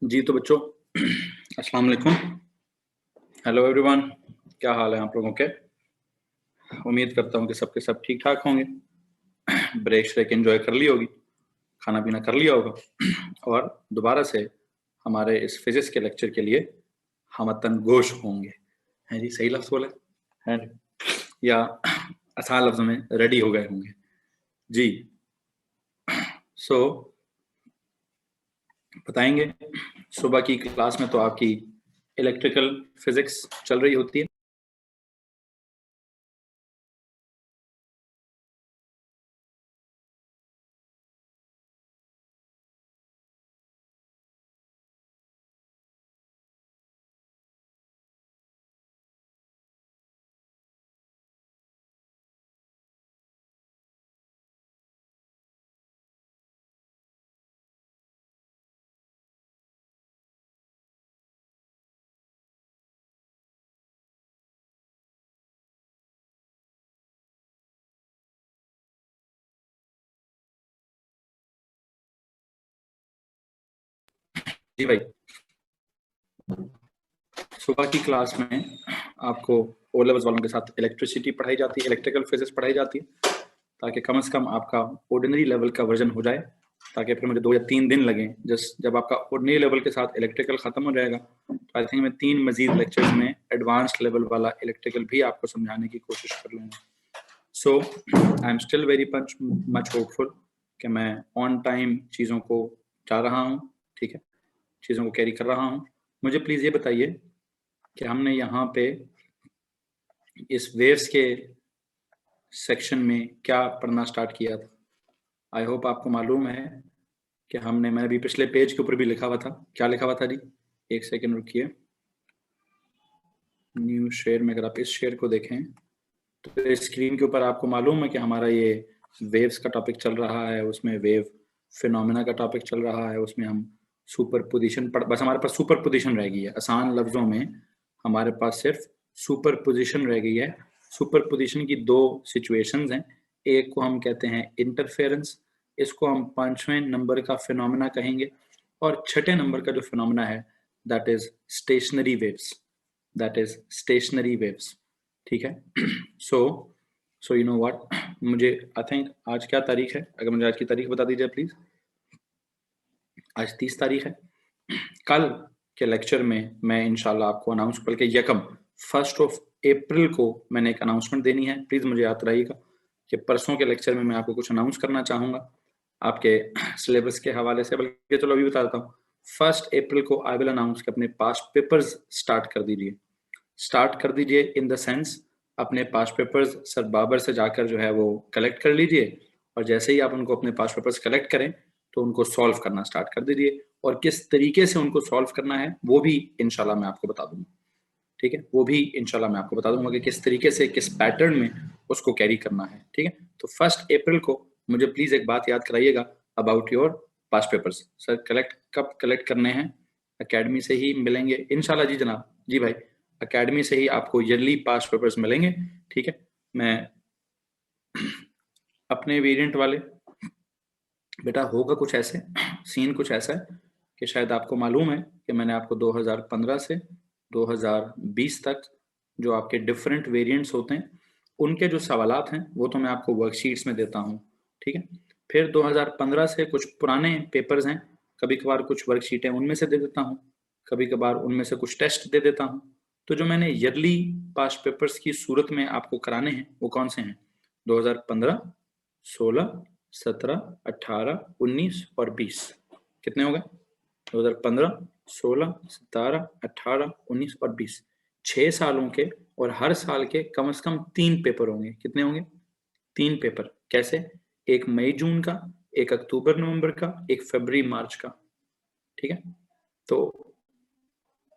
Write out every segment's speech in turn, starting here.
जी तो बच्चों अस्सलाम वालेकुम। हेलो एवरीवन, क्या हाल है आप लोगों के? उम्मीद करता हूँ कि सबके सब ठीक ठाक होंगे। ब्रेक श्रेक एंजॉय कर ली होगी, खाना पीना कर लिया होगा और दोबारा से हमारे इस फिजिक्स के लेक्चर के लिए हम अतन गोश होंगे। हैं जी, सही लफ्ज़ बोला है या आसान लफ्ज़ों में रेडी हो गए होंगे जी। सो बताएंगे, सुबह की क्लास में तो आपकी इलेक्ट्रिकल फिजिक्स चल रही होती है। जी भाई, सुबह की क्लास में आपको ओ लेवल्स वालों के साथ इलेक्ट्रिसिटी पढ़ाई जाती है, इलेक्ट्रिकल फिजिक्स पढ़ाई जाती है, ताकि कम से कम आपका ऑर्डिनरी लेवल का वर्जन हो जाए, ताकि फिर मुझे 2 या 3 दिन लगें। जब आपका ऑर्डिनरी लेवल के साथ इलेक्ट्रिकल खत्म हो जाएगा तो आई थिंक मैं 3 मजीद लेक्चर्स में एडवांस्ड लेवल वाला इलेक्ट्रिकल भी आपको समझाने की कोशिश कर लूँगा। So I am still very much hopeful कि मैं ऑन टाइम चीज़ों को जा रहा हूँ, ठीक है, चीज़ों को कैरी कर रहा हूँ। मुझे प्लीज़ ये बताइए कि हमने यहाँ पे इस वेव्स के सेक्शन में क्या पढ़ना स्टार्ट किया था। आई होप आपको मालूम है कि मैंने अभी पिछले पेज के ऊपर भी लिखा हुआ था। क्या लिखा हुआ था जी? एक सेकंड रुकिए। न्यू शेयर में अगर आप इस शेयर को देखें तो स्क्रीन के ऊपर आपको मालूम है कि हमारा ये वेव्स का टॉपिक चल रहा है, उसमें वेव फिनोमेना का टॉपिक चल रहा है, उसमें हम सुपर पोजिशन बस हमारे पास सुपर पोजिशन रह गई है। आसान लफ्जों में हमारे पास सिर्फ सुपर पोजिशन रह गई है। सुपर पोजिशन की 2 सिचुएशंस हैं। एक को हम कहते हैं इंटरफेरेंस, इसको हम 5वें नंबर का फिनोमेना कहेंगे, और छठे नंबर का जो फिनोमेना है that is stationary waves, that is stationary waves, ठीक है। सो यू नो व्हाट, मुझे आई थिंक आज क्या तारीख है, अगर मुझे आज की तारीख बता दीजिए प्लीज। आज 30 तारीख है। कल के लेक्चर में मैं इंशाल्लाह आपको अनाउंस, बल्कि यकम 1 अप्रैल को मैंने एक अनाउंसमेंट देनी है। प्लीज मुझे याद रहिएगा कि परसों के लेक्चर में मैं आपको कुछ अनाउंस करना चाहूंगा आपके सिलेबस के हवाले से, बल्कि चलो अभी बता देता हूँ। 1 अप्रैल को आई विल अनाउंस कि अपने पास्ट पेपर्स स्टार्ट कर दीजिए। स्टार्ट कर दीजिए इन द सेंस अपने पास्ट पेपर्स सर बाबर से जाकर जो है वो कलेक्ट कर लीजिए, और जैसे ही आप उनको अपने पास्ट पेपर्स कलेक्ट करें तो उनको सॉल्व करना स्टार्ट कर दीजिए, और किस तरीके से उनको सॉल्व करना है वो भी इंशाल्लाह मैं आपको बता दूंगा, ठीक है। वो भी इंशाल्लाह मैं आपको बता दूंगा कि किस तरीके से, किस पैटर्न में उसको कैरी करना है, ठीक है। तो 1 अप्रैल को मुझे प्लीज एक बात याद कराइएगा about your past papers. Sir collect कब कलेक्ट करने हैं? अकेडमी से ही मिलेंगे इंशाल्लाह। जी जनाब, जी भाई, अकेडमी से ही आपको ईयरली पास्ट पेपर्स मिलेंगे, ठीक है। मैं अपने वेरिएंट वाले, बेटा होगा कुछ ऐसे, सीन कुछ ऐसा है कि शायद आपको मालूम है कि मैंने आपको 2015 से 2020 तक जो आपके डिफरेंट वेरिएंट्स होते हैं उनके जो सवालात हैं वो तो मैं आपको वर्कशीट्स में देता हूँ, ठीक है। फिर 2015 से कुछ पुराने पेपर्स हैं, कभी कभार कुछ वर्कशीटें उनमें से दे देता हूँ, कभी कभार उनमें से कुछ टेस्ट दे देता हूँ। तो जो मैंने ईयरली पास्ट पेपर्स की सूरत में आपको कराने हैं वो कौन से हैं? 2015, 16, 17, 18, 19 और 20। कितने हो गए? 2015, 16, 17, 18, 19 और 20। 6 सालों के, और हर साल के कम से कम 3 पेपर होंगे। कितने होंगे? 3 पेपर। कैसे? एक मई जून का, एक अक्टूबर नवंबर का, एक फरवरी मार्च का, ठीक है। तो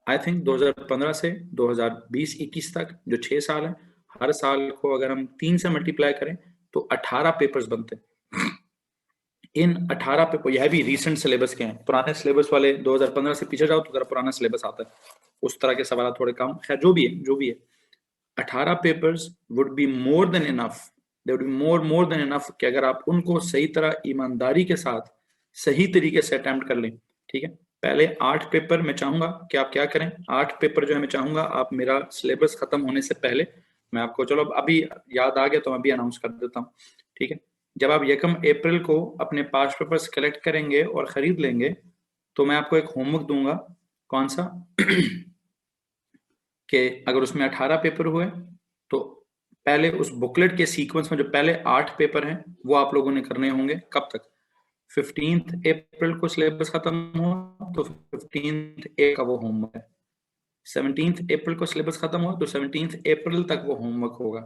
आई थिंक 2015 से 2020-21 तक जो 6 साल है, हर साल को अगर हम 3 से मल्टीप्लाई करें तो 18 पेपर्स बनते हैं। इन 18 पेपर, यह भी रीसेंट सिलेबस के हैं। पुराने सिलेबस वाले 2015 से पीछे जाओ तो जरा पुराना सिलेबस आता है, उस तरह के सवाल थोड़े कम, खैर जो भी है जो भी है। 18 papers would be more than enough, they would be more than enough कि अगर आप उनको सही तरह ईमानदारी के साथ सही तरीके से अटेम्प्ट कर लें, ठीक है। पहले 8 पेपर मैं चाहूंगा कि आप क्या करें, 8 पेपर जो है मैं चाहूंगा आप मेरा सिलेबस खत्म होने से पहले, मैं आपको चलो अभी याद आ गया तो मैं अभी अनाउंस कर देता हूँ, ठीक है। जब आप 1 अप्रैल को अपने पास पेपर्स कलेक्ट करेंगे और खरीद लेंगे तो मैं आपको एक होमवर्क दूंगा, कौन सा कि अगर उसमें 18 पेपर हुए तो पहले उस बुकलेट के सीक्वेंस में जो पहले 8 पेपर हैं वो आप लोगों ने करने होंगे। कब तक? 15 अप्रैल को सिलेबस खत्म हुआ तो 15 ए का वो होमवर्क है। 17 अप्रैल को सिलेबस खत्म हुआ तो 17 अप्रैल तक वो होमवर्क होगा।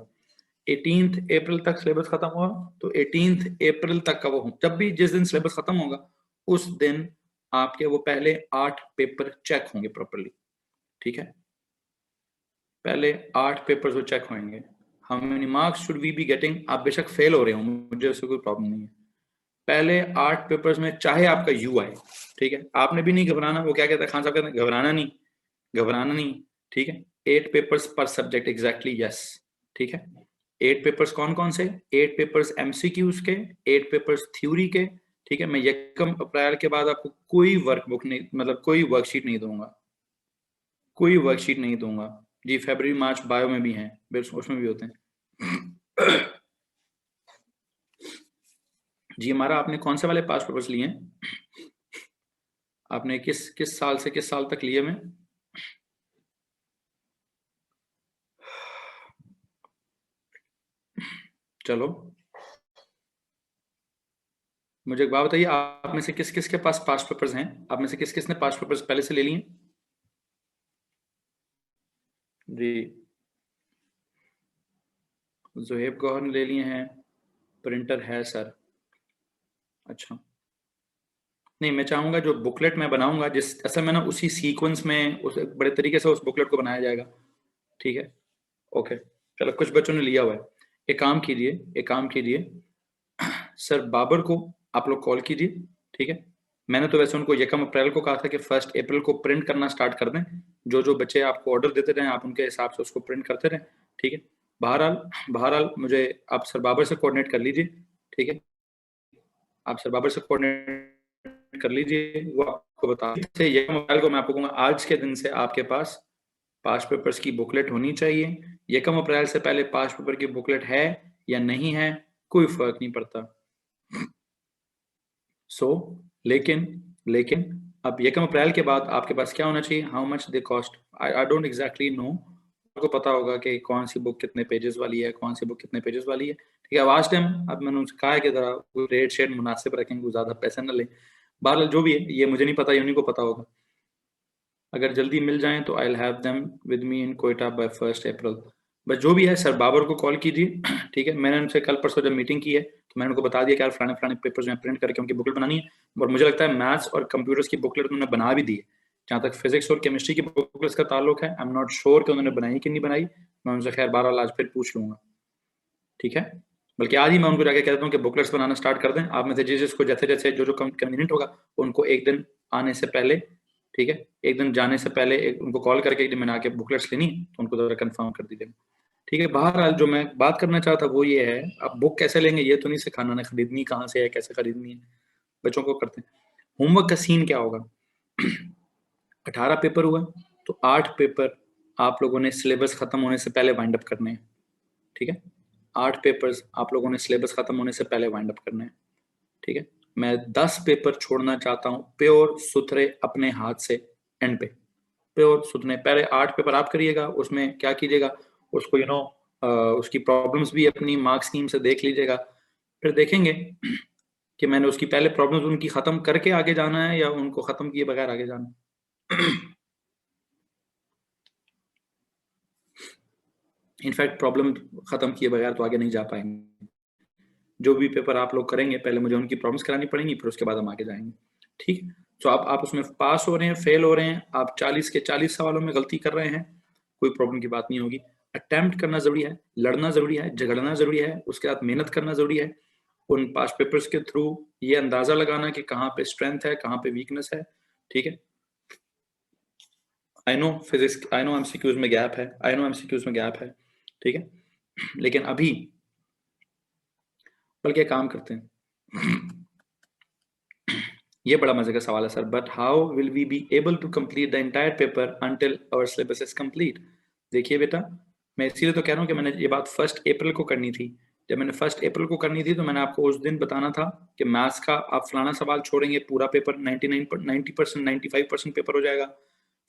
18 अप्रैल तक सिलेबस खत्म हुआ तो 18 अप्रैल तक का वो जब भी जिस दिन सिलेबस खत्म होगा उस दिन आपके वो पहले 8 पेपर चेक होंगे प्रॉपर्ली, ठीक है। पहले 8 पेपर वो चेक होंगे। How many marks should we be getting? आप बेशक फेल हो रहे हो, मुझे उससे कोई प्रॉब्लम नहीं है। पहले 8 पेपर्स में चाहे आपका यू आए, ठीक है, आपने भी नहीं घबराना। वो क्या कहता है खान साहब, कहते हैं घबराना नहीं, घबराना नहीं, ठीक है। 8 पेपर्स पर सब्जेक्ट, एग्जैक्टली, यस, ठीक है। 8 पेपर्स कौन कौन से? 8 पेपर्स एमसीक्यूज के, 8 पेपर्स थ्योरी के, ठीक है। मैं 1 अप्रैल के बाद आपको कोई वर्कबुक नहीं, मतलब कोई वर्कशीट नहीं दूंगा, कोई वर्कशीट नहीं दूंगा जी। फरवरी मार्च बायो में भी हैं, उसमें भी होते हैं जी। हमारा आपने कौन से वाले पास पेपर्स लिए हैं? आपने किस किस साल से किस साल तक लिए में? चलो मुझे एक बात बताइए, आप में से किस किस के पास पास पेपर्स हैं? आप में से किस किस ने पास पेपर्स पहले से ले लिए जी? जोहेब गौहर ने ले लिए हैं, प्रिंटर है सर। अच्छा, नहीं मैं चाहूंगा जो बुकलेट मैं बनाऊंगा जिस असल में ना उसी सीक्वेंस में उस बड़े तरीके से उस बुकलेट को बनाया जाएगा, ठीक है। ओके, चलो कुछ बच्चों ने लिया हुआ है। एक काम कीजिए, एक काम कीजिए, सर बाबर को आप लोग कॉल कीजिए, ठीक है। मैंने तो वैसे उनको 1 अप्रैल को कहा था कि 1 अप्रैल को प्रिंट करना स्टार्ट कर दें। जो जो बच्चे आपको ऑर्डर देते रहें आप उनके हिसाब से उसको प्रिंट करते रहें, ठीक है। बहरहाल बहरहाल मुझे आप सर बाबर से कोऑर्डिनेट कर लीजिए, ठीक है। आप सर बाबर से कोऑर्डिनेट कर लीजिए, वो आपको बता से 1 अप्रैल को मैं आपको कहूँगा आज के दिन से आपके पास पास पेपर्स की बुकलेट होनी चाहिए। 1 अप्रैल से पहले पास पेपर की बुकलेट है या नहीं है कोई फर्क नहीं पड़ता। लेकिन लेकिन अब 1 अप्रैल के बाद आपके पास क्या होना चाहिए? How much they cost, I don't exactly know. आपको पता होगा कि कौन सी बुक कितने पेजेस वाली है, कौन सी बुक कितने पेजेस वाली है, ठीक है। आज टाइम अब मैंने उनसे कहा है कि जरा रेट शेट मुनासिब रखेंगे, ज्यादा पैसे न ले। बहरहाल जो भी है ये मुझे नहीं पता, ये उन्हीं को पता होगा। अगर जल्दी मिल जाएं तो I will have them with me in Quetta by 1 April. बस जो भी है सर बाबर को कॉल कीजिए, ठीक है। मैंने उनसे कल परसों जब मीटिंग की है तो मैंने उनको बता दिया कि यार फलाने फलाने पेपर जो है प्रिंट करके उनकी बुकलेट बनानी है। और मुझे लगता है मैथ्स और कंप्यूटर्स की बुकलेट उन्होंने बना भी दी है। जहाँ तक फिजिक्स और केमिस्ट्री की बुकलेट्स का ताल्लुक है आई एम नॉट श्योर कि उन्होंने बनाई कि नहीं बनाई। मैं उनसे खैर बहरहाल आज फिर पूछ लूंगा, ठीक है। बल्कि आज ही मैं उनको जाके कहता हूँ कि बुकलेट्स बनाना स्टार्ट कर दें। आप में से जिसको जैसे जैसे जो जो कन्वीनियंट होगा उनको एक दिन आने से पहले, ठीक है, एक दिन जाने से पहले उनको कॉल करके एक दिन मैंने आके बुकलेट्स लेनी तो उनको जरा कंफर्म कर दीजिएगा, ठीक है। बहरहाल जो मैं बात करना चाहता वो ये है, आप बुक कैसे लेंगे ये तो नहीं सिखाना, ना खरीदनी कहाँ से है, कैसे खरीदनी है, बच्चों को करते हैं। होमवर्क का सीन क्या होगा? 18 पेपर हुआ तो 8 पेपर आप लोगों ने सिलेबस खत्म होने से पहले वाइंड अप करने हैं, ठीक है। 8 पेपर्स आप लोगों ने सिलेबस खत्म होने से पहले वाइंड अप करने हैं, ठीक है। मैं 10 पेपर छोड़ना चाहता हूँ प्योर सुथरे अपने हाथ से एंड पे, प्योर सुथरे। पहले 8 पेपर आप करिएगा, उसमें क्या कीजिएगा उसको उसकी प्रॉब्लम्स भी अपनी मार्क्स स्कीम से देख लीजिएगा। फिर देखेंगे कि मैंने उसकी पहले प्रॉब्लम्स उनकी खत्म करके आगे जाना है या उनको खत्म किए बगैर आगे जाना है। इनफैक्ट प्रॉब्लम खत्म किए बगैर तो आगे नहीं जा पाएंगे। जो भी पेपर आप लोग करेंगे पहले मुझे उनकी प्रॉब्लम्स करानी पड़ेंगी, फिर उसके बाद हम आगे जाएंगे, ठीक। तो आप उसमें पास हो रहे हैं, फेल हो रहे हैं, आप 40 के 40 सवालों में गलती कर रहे हैं, कोई प्रॉब्लम की बात नहीं होगी। अटेम्प्ट करना जरूरी है, लड़ना जरूरी है, झगड़ना जरूरी है, उसके बाद मेहनत करना जरूरी है। उन पास पेपर्स के थ्रू ये अंदाजा लगाना कि कहाँ पे स्ट्रेंथ है, कहाँ पे वीकनेस है, ठीक है। I know physics, I know MCQs में गैप है, आई नो एमसीक्यूज में गैप है, ठीक है। लेकिन अभी बल्कि काम करते हैं, ये बड़ा मजे का सवाल है sir. But how will we be able to complete the entire paper until our syllabus is complete. देखिए बेटा, मैं इसीलिए तो कह रहा हूँ कि मैंने ये बात 1 अप्रैल को करनी थी। जब मैंने 1 अप्रैल को करनी थी तो मैंने आपको उस दिन बताना था कि मैथ्स का आप फलाना सवाल छोड़ेंगे, पूरा पेपर 90% 95% पेपर हो जाएगा।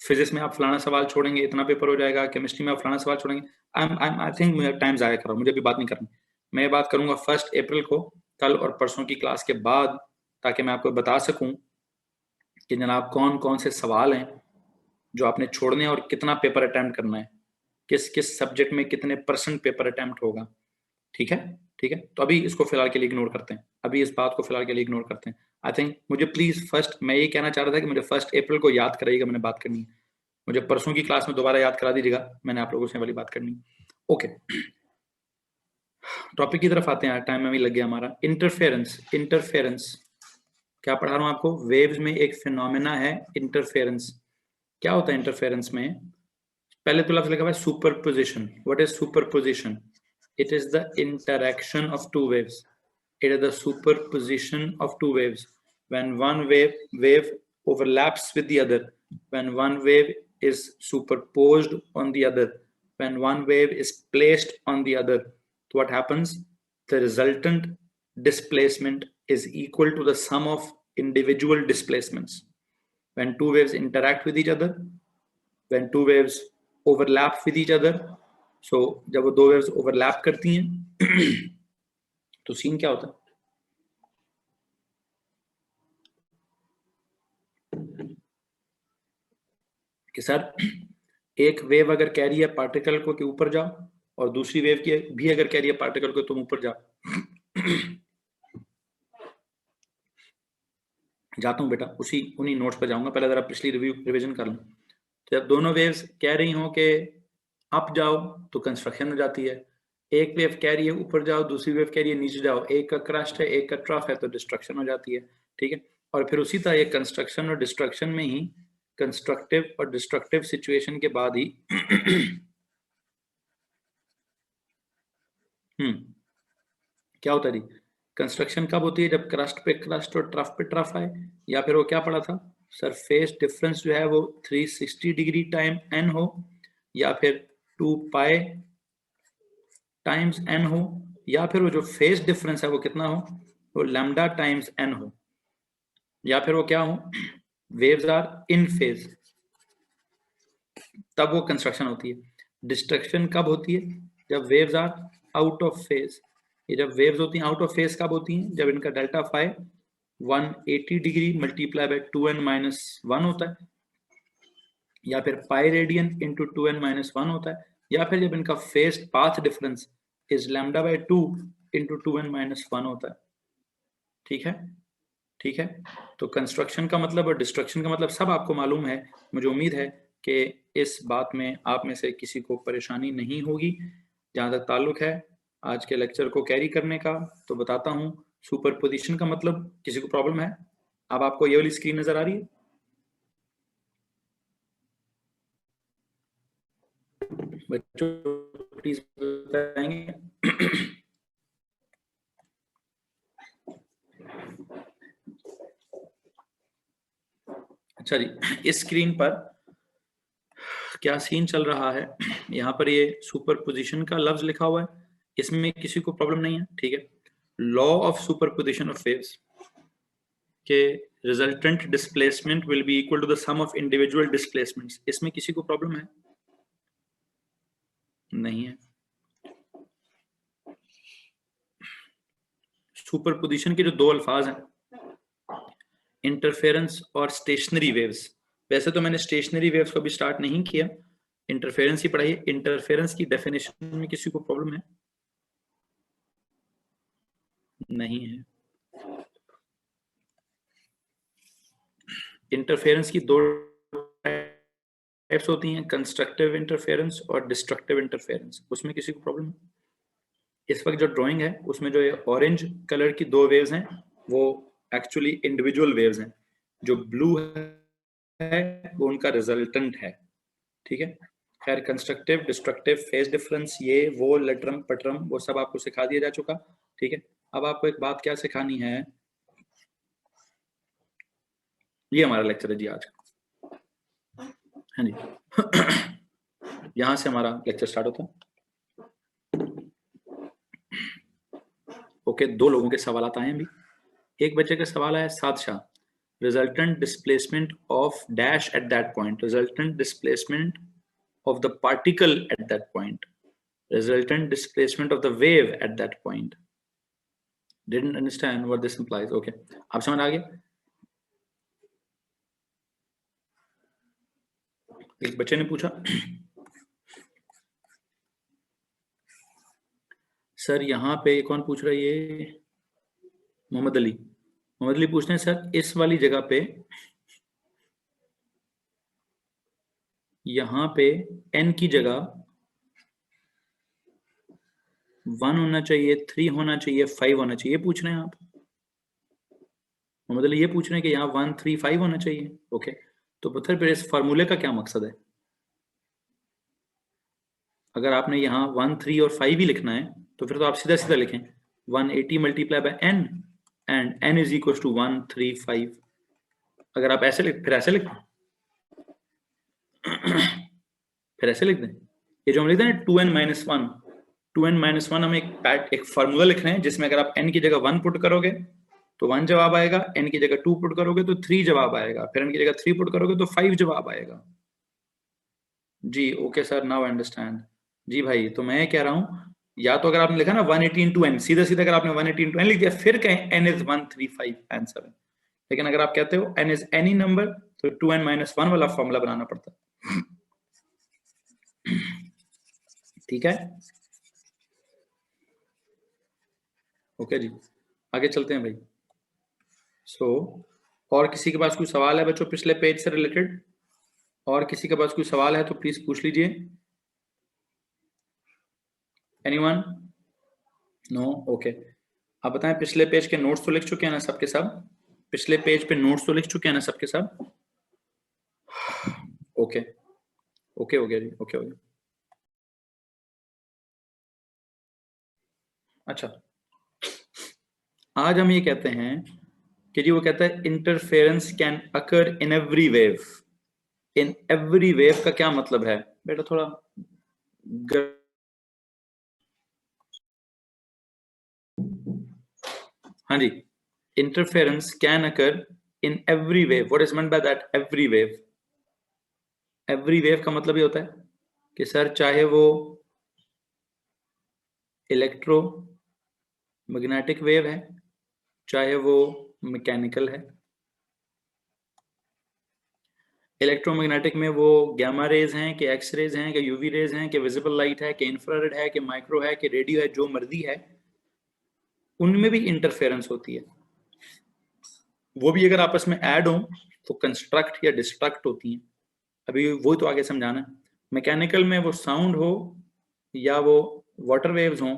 फिजिक्स में आप फलाना सवाल छोड़ेंगे, इतना पेपर हो जाएगा। केमिस्ट्री में आप फलाना सवाल छोड़ेंगे। आई थिंक मेरा टाइम ज़ाया कर रहा हूँ, मुझे भी बात नहीं करनी। मैं ये बात करूंगा 1 अप्रैल को, कल और परसों की क्लास के बाद, ताकि मैं आपको बता सकूं कि जनाब कौन कौन से सवाल हैं जो आपने छोड़ने हैं और कितना पेपर अटेम्प्ट करना है, किस किस सब्जेक्ट में कितने % पेपर अटेम्प्ट होगा। ठीक है, ठीक है। तो अभी इसको फिलहाल के लिए इग्नोर करते हैं, अभी इस बात को फिलहाल के लिए इग्नोर करते हैं। आई थिंक मुझे प्लीज फर्स्ट, मैं ये कहना चाह रहा था कि मुझे 1 अप्रैल को याद कराइएगा, मैंने बात करनी है। मुझे परसों की क्लास में दोबारा याद करा दीजिएगा, मैंने आप लोगों से वाली बात करनी है। ओके, टॉपिक की तरफ आते हैं, टाइम में भी लग गया हमारा। इंटरफेरेंस। इंटरफेरेंस क्या पढ़ा रहा हूं आपको? वेव्स में एक फिनोमेना है इंटरफेरेंस। क्या होता है इंटरफेरेंस में? पहले तो लफ्ज लिखा हुआ है superposition. What is superposition? It is the interaction of two waves. It is the superposition of two waves. When one wave overlaps with the other, when one wave is superposed on the other, when one wave is placed on the other, what happens? The resultant displacement is equal to the sum of individual displacements. When two waves interact with each other, when two waves overlap with each other, so जब वो दो waves overlap करती हैं तो scene क्या होता है कि सर एक वेव अगर कह रही है पार्टिकल को कि ऊपर जाओ, और दूसरी वेव की भी अगर कह रही है पार्टिकल को तुम ऊपर जाओ। जाता हूं बेटा, उन्हीं नोट्स पर जाऊंगा, पहले जरा पिछली रिवीजन कर लूं। तो जब दोनों वेव्स कह रही हो कि अप जाओ तो कंस्ट्रक्शन हो जाती है। एक वेव कह रही है ऊपर जाओ, दूसरी वेव कह रही है नीचे जाओ। एक का क्रस्ट है, एक का ट्रफ है, तो डिस्ट्रक्शन हो जाती है। ठीक है, और फिर उसी तरह ये कंस्ट्रक्शन और डिस्ट्रक्शन में ही, कंस्ट्रक्टिव और डिस्ट्रक्टिव सिचुएशन के बाद ही क्या होता है जी? कंस्ट्रक्शन कब होती है? जब क्रस्ट पे क्रस्ट और ट्रफ पे ट्रफ आए, या फिर वो क्या पड़ा था सरफेस डिफरेंस जो है वो 360 डिग्री टाइम एन हो, या फिर 2 पाई टाइम्स एन हो, या फिर वो जो फेस डिफरेंस है वो कितना हो, वो लैम्डा टाइम्स एन हो, या फिर वो क्या हो, वेव्स आर इन फेज, तब वो कंस्ट्रक्शन होती है। डिस्ट्रक्शन कब होती है? जब waves are out of phase. ये जब वेव्स होती हैं आउट ऑफ फेज कब होती हैं? जब इनका delta phi 180 degree multiply by 2n-1 होता है, या फिर पाई रेडियन इंटू 2n-1 होता है, या फिर जब इनका phase path difference is lambda by 2 into 2n-1 होता है। ठीक है, ठीक है। तो कंस्ट्रक्शन का मतलब और डिस्ट्रक्शन का मतलब सब आपको मालूम है। मुझे उम्मीद है कि इस बात में आप में से किसी को परेशानी नहीं होगी। जहाँ तक ताल्लुक है आज के लेक्चर को कैरी करने का, तो बताता हूँ सुपरपोजिशन का मतलब। किसी को प्रॉब्लम है? अब आपको ये वाली स्क्रीन नजर आ रही है? बच्चों प्लीज बताएंगे। अच्छा जी, इस स्क्रीन पर क्या सीन चल रहा है? यहाँ पर ये सुपरपोजिशन का लफ्ज लिखा हुआ है, इसमें किसी को प्रॉब्लम नहीं है। ठीक है, law of superposition of waves के resultant displacement will be equal to the sum of individual displacements, इसमें किसी को प्रॉब्लम है? नहीं है। सुपरपोजिशन के जो दो अल्फाज हैं, इंटरफेरेंस और स्टेशनरी वेव्स। वैसे तो मैंने स्टेशनरी वेव्स को अभी स्टार्ट नहीं किया, इंटरफेरेंस ही पढ़ाई। इंटरफेरेंस की डेफिनेशन में किसी को प्रॉब्लम है? नहीं है। इंटरफेरेंस की दो टाइप्स होती हैं, कंस्ट्रक्टिव इंटरफेरेंस और डिस्ट्रक्टिव इंटरफेरेंस। उसमें किसी को प्रॉब्लम है? इस वक्त जो ड्राइंग है उसमें जो ये ऑरेंज कलर की दो वेव्स हैं वो एक्चुअली इंडिविजुअल वेव्स हैं, जो ब्लू है वो उनका रिजल्टेंट है। ठीक है, खैर कंस्ट्रक्टिव डिस्ट्रक्टिव फेज डिफरेंस ये वो लटरम पटरम वो सब आपको सिखा दिया जा चुका। ठीक है, अब आपको एक बात क्या सिखानी है ये हमारा लेक्चर है जी आज का। हाँ जी यहां से हमारा लेक्चर स्टार्ट होता है। ओके, दो लोगों के सवाल आए हैं अभी। एक बच्चे का सवाल है, सादशाह, resultant displacement of dash at that point, resultant displacement of the particle at that point, resultant displacement of the wave at that point. Didn't understand what this implies. Okay, आप समझ आ गया? एक बच्चे ने पूछा, सर यहाँ पे कौन पूछ रहा है ये? मोहम्मद अली। मोहम्मद अली पूछते हैं, सर इस वाली जगह पे यहाँ पे n की जगह 1 होना चाहिए, 3 होना चाहिए, 5 होना चाहिए, पूछ रहे हैं आप? मोहम्मद अली ये पूछ रहे हैं कि यहाँ 1, 3, 5 होना चाहिए। ओके, तो पत्थर फिर इस फार्मूले का क्या मकसद है? अगर आपने यहाँ 1, 3 और 5 ही लिखना है तो फिर तो आप सीधा सीधा लिखें 180 multiply by n and n is equal to 1, 3, 5। अगर आप ऐसे फिर ऐसे लिख फिर ऐसे लिख दें। ये जो हम लिखते हैं 2n-1, 2n-1 हम एक फार्मूला लिख रहे हैं जिसमें अगर आप n की जगह 1 पुट करोगे तो 1 जवाब आएगा, n की जगह 2 पुट करोगे तो 3 जवाब आएगा, फिर n की जगह 3 पुट करोगे तो 5 जवाब आएगा। जी ओके सर, नाउ अंडरस्टैंड। जी भाई, तो मैं कह रहा हूं, या तो अगर आपने लिखा ना 180 इंटू एन, सीधा सीधा अगर आपने 180 इंटू एन लिख दिया फिर कहें n इज 1, 3, 5 एंड 7। लेकिन अगर आप कहते हो n इज एनी नंबर तो 2n-1 वाला फॉर्मूला बनाना पड़ता है। ठीक है, ओके जी, आगे चलते हैं भाई। और किसी के पास कोई सवाल है बच्चों पिछले पेज से रिलेटेड? और किसी के पास कोई सवाल है तो प्लीज पूछ लीजिए। एनीवन? नो? ओके, आप बताएं, पिछले पेज के नोट्स तो लिख चुके हैं ना सबके सब? पिछले पेज पे नोट्स तो लिख चुके हैं ना सबके सब? ओके ओके हो गया जी, ओके हो गया। अच्छा, आज हम ये कहते हैं कि जी वो कहता है interference can occur in every wave. In every wave का क्या मतलब है बेटा? थोड़ा हाँ जी, interference can occur in every wave. What is meant by that every wave? Every wave का मतलब ये होता है कि सर चाहे वो इलेक्ट्रो मैग्नेटिक वेव है, चाहे वो मैकेनिकल है। इलेक्ट्रोमैग्नेटिक में वो गैमा रेज हैं कि एक्स रेज हैं कि यूवी रेज हैं कि विजिबल लाइट है कि इंफ्रारेड है कि माइक्रो है कि रेडियो है, जो मर्जी है, उनमें भी इंटरफेरेंस होती है। वो भी अगर आपस में ऐड हो तो कंस्ट्रक्ट या डिस्ट्रक्ट होती हैं। अभी वो तो आगे समझाना है। मैकेनिकल में वो साउंड हो या वो वाटर वेव्स हो,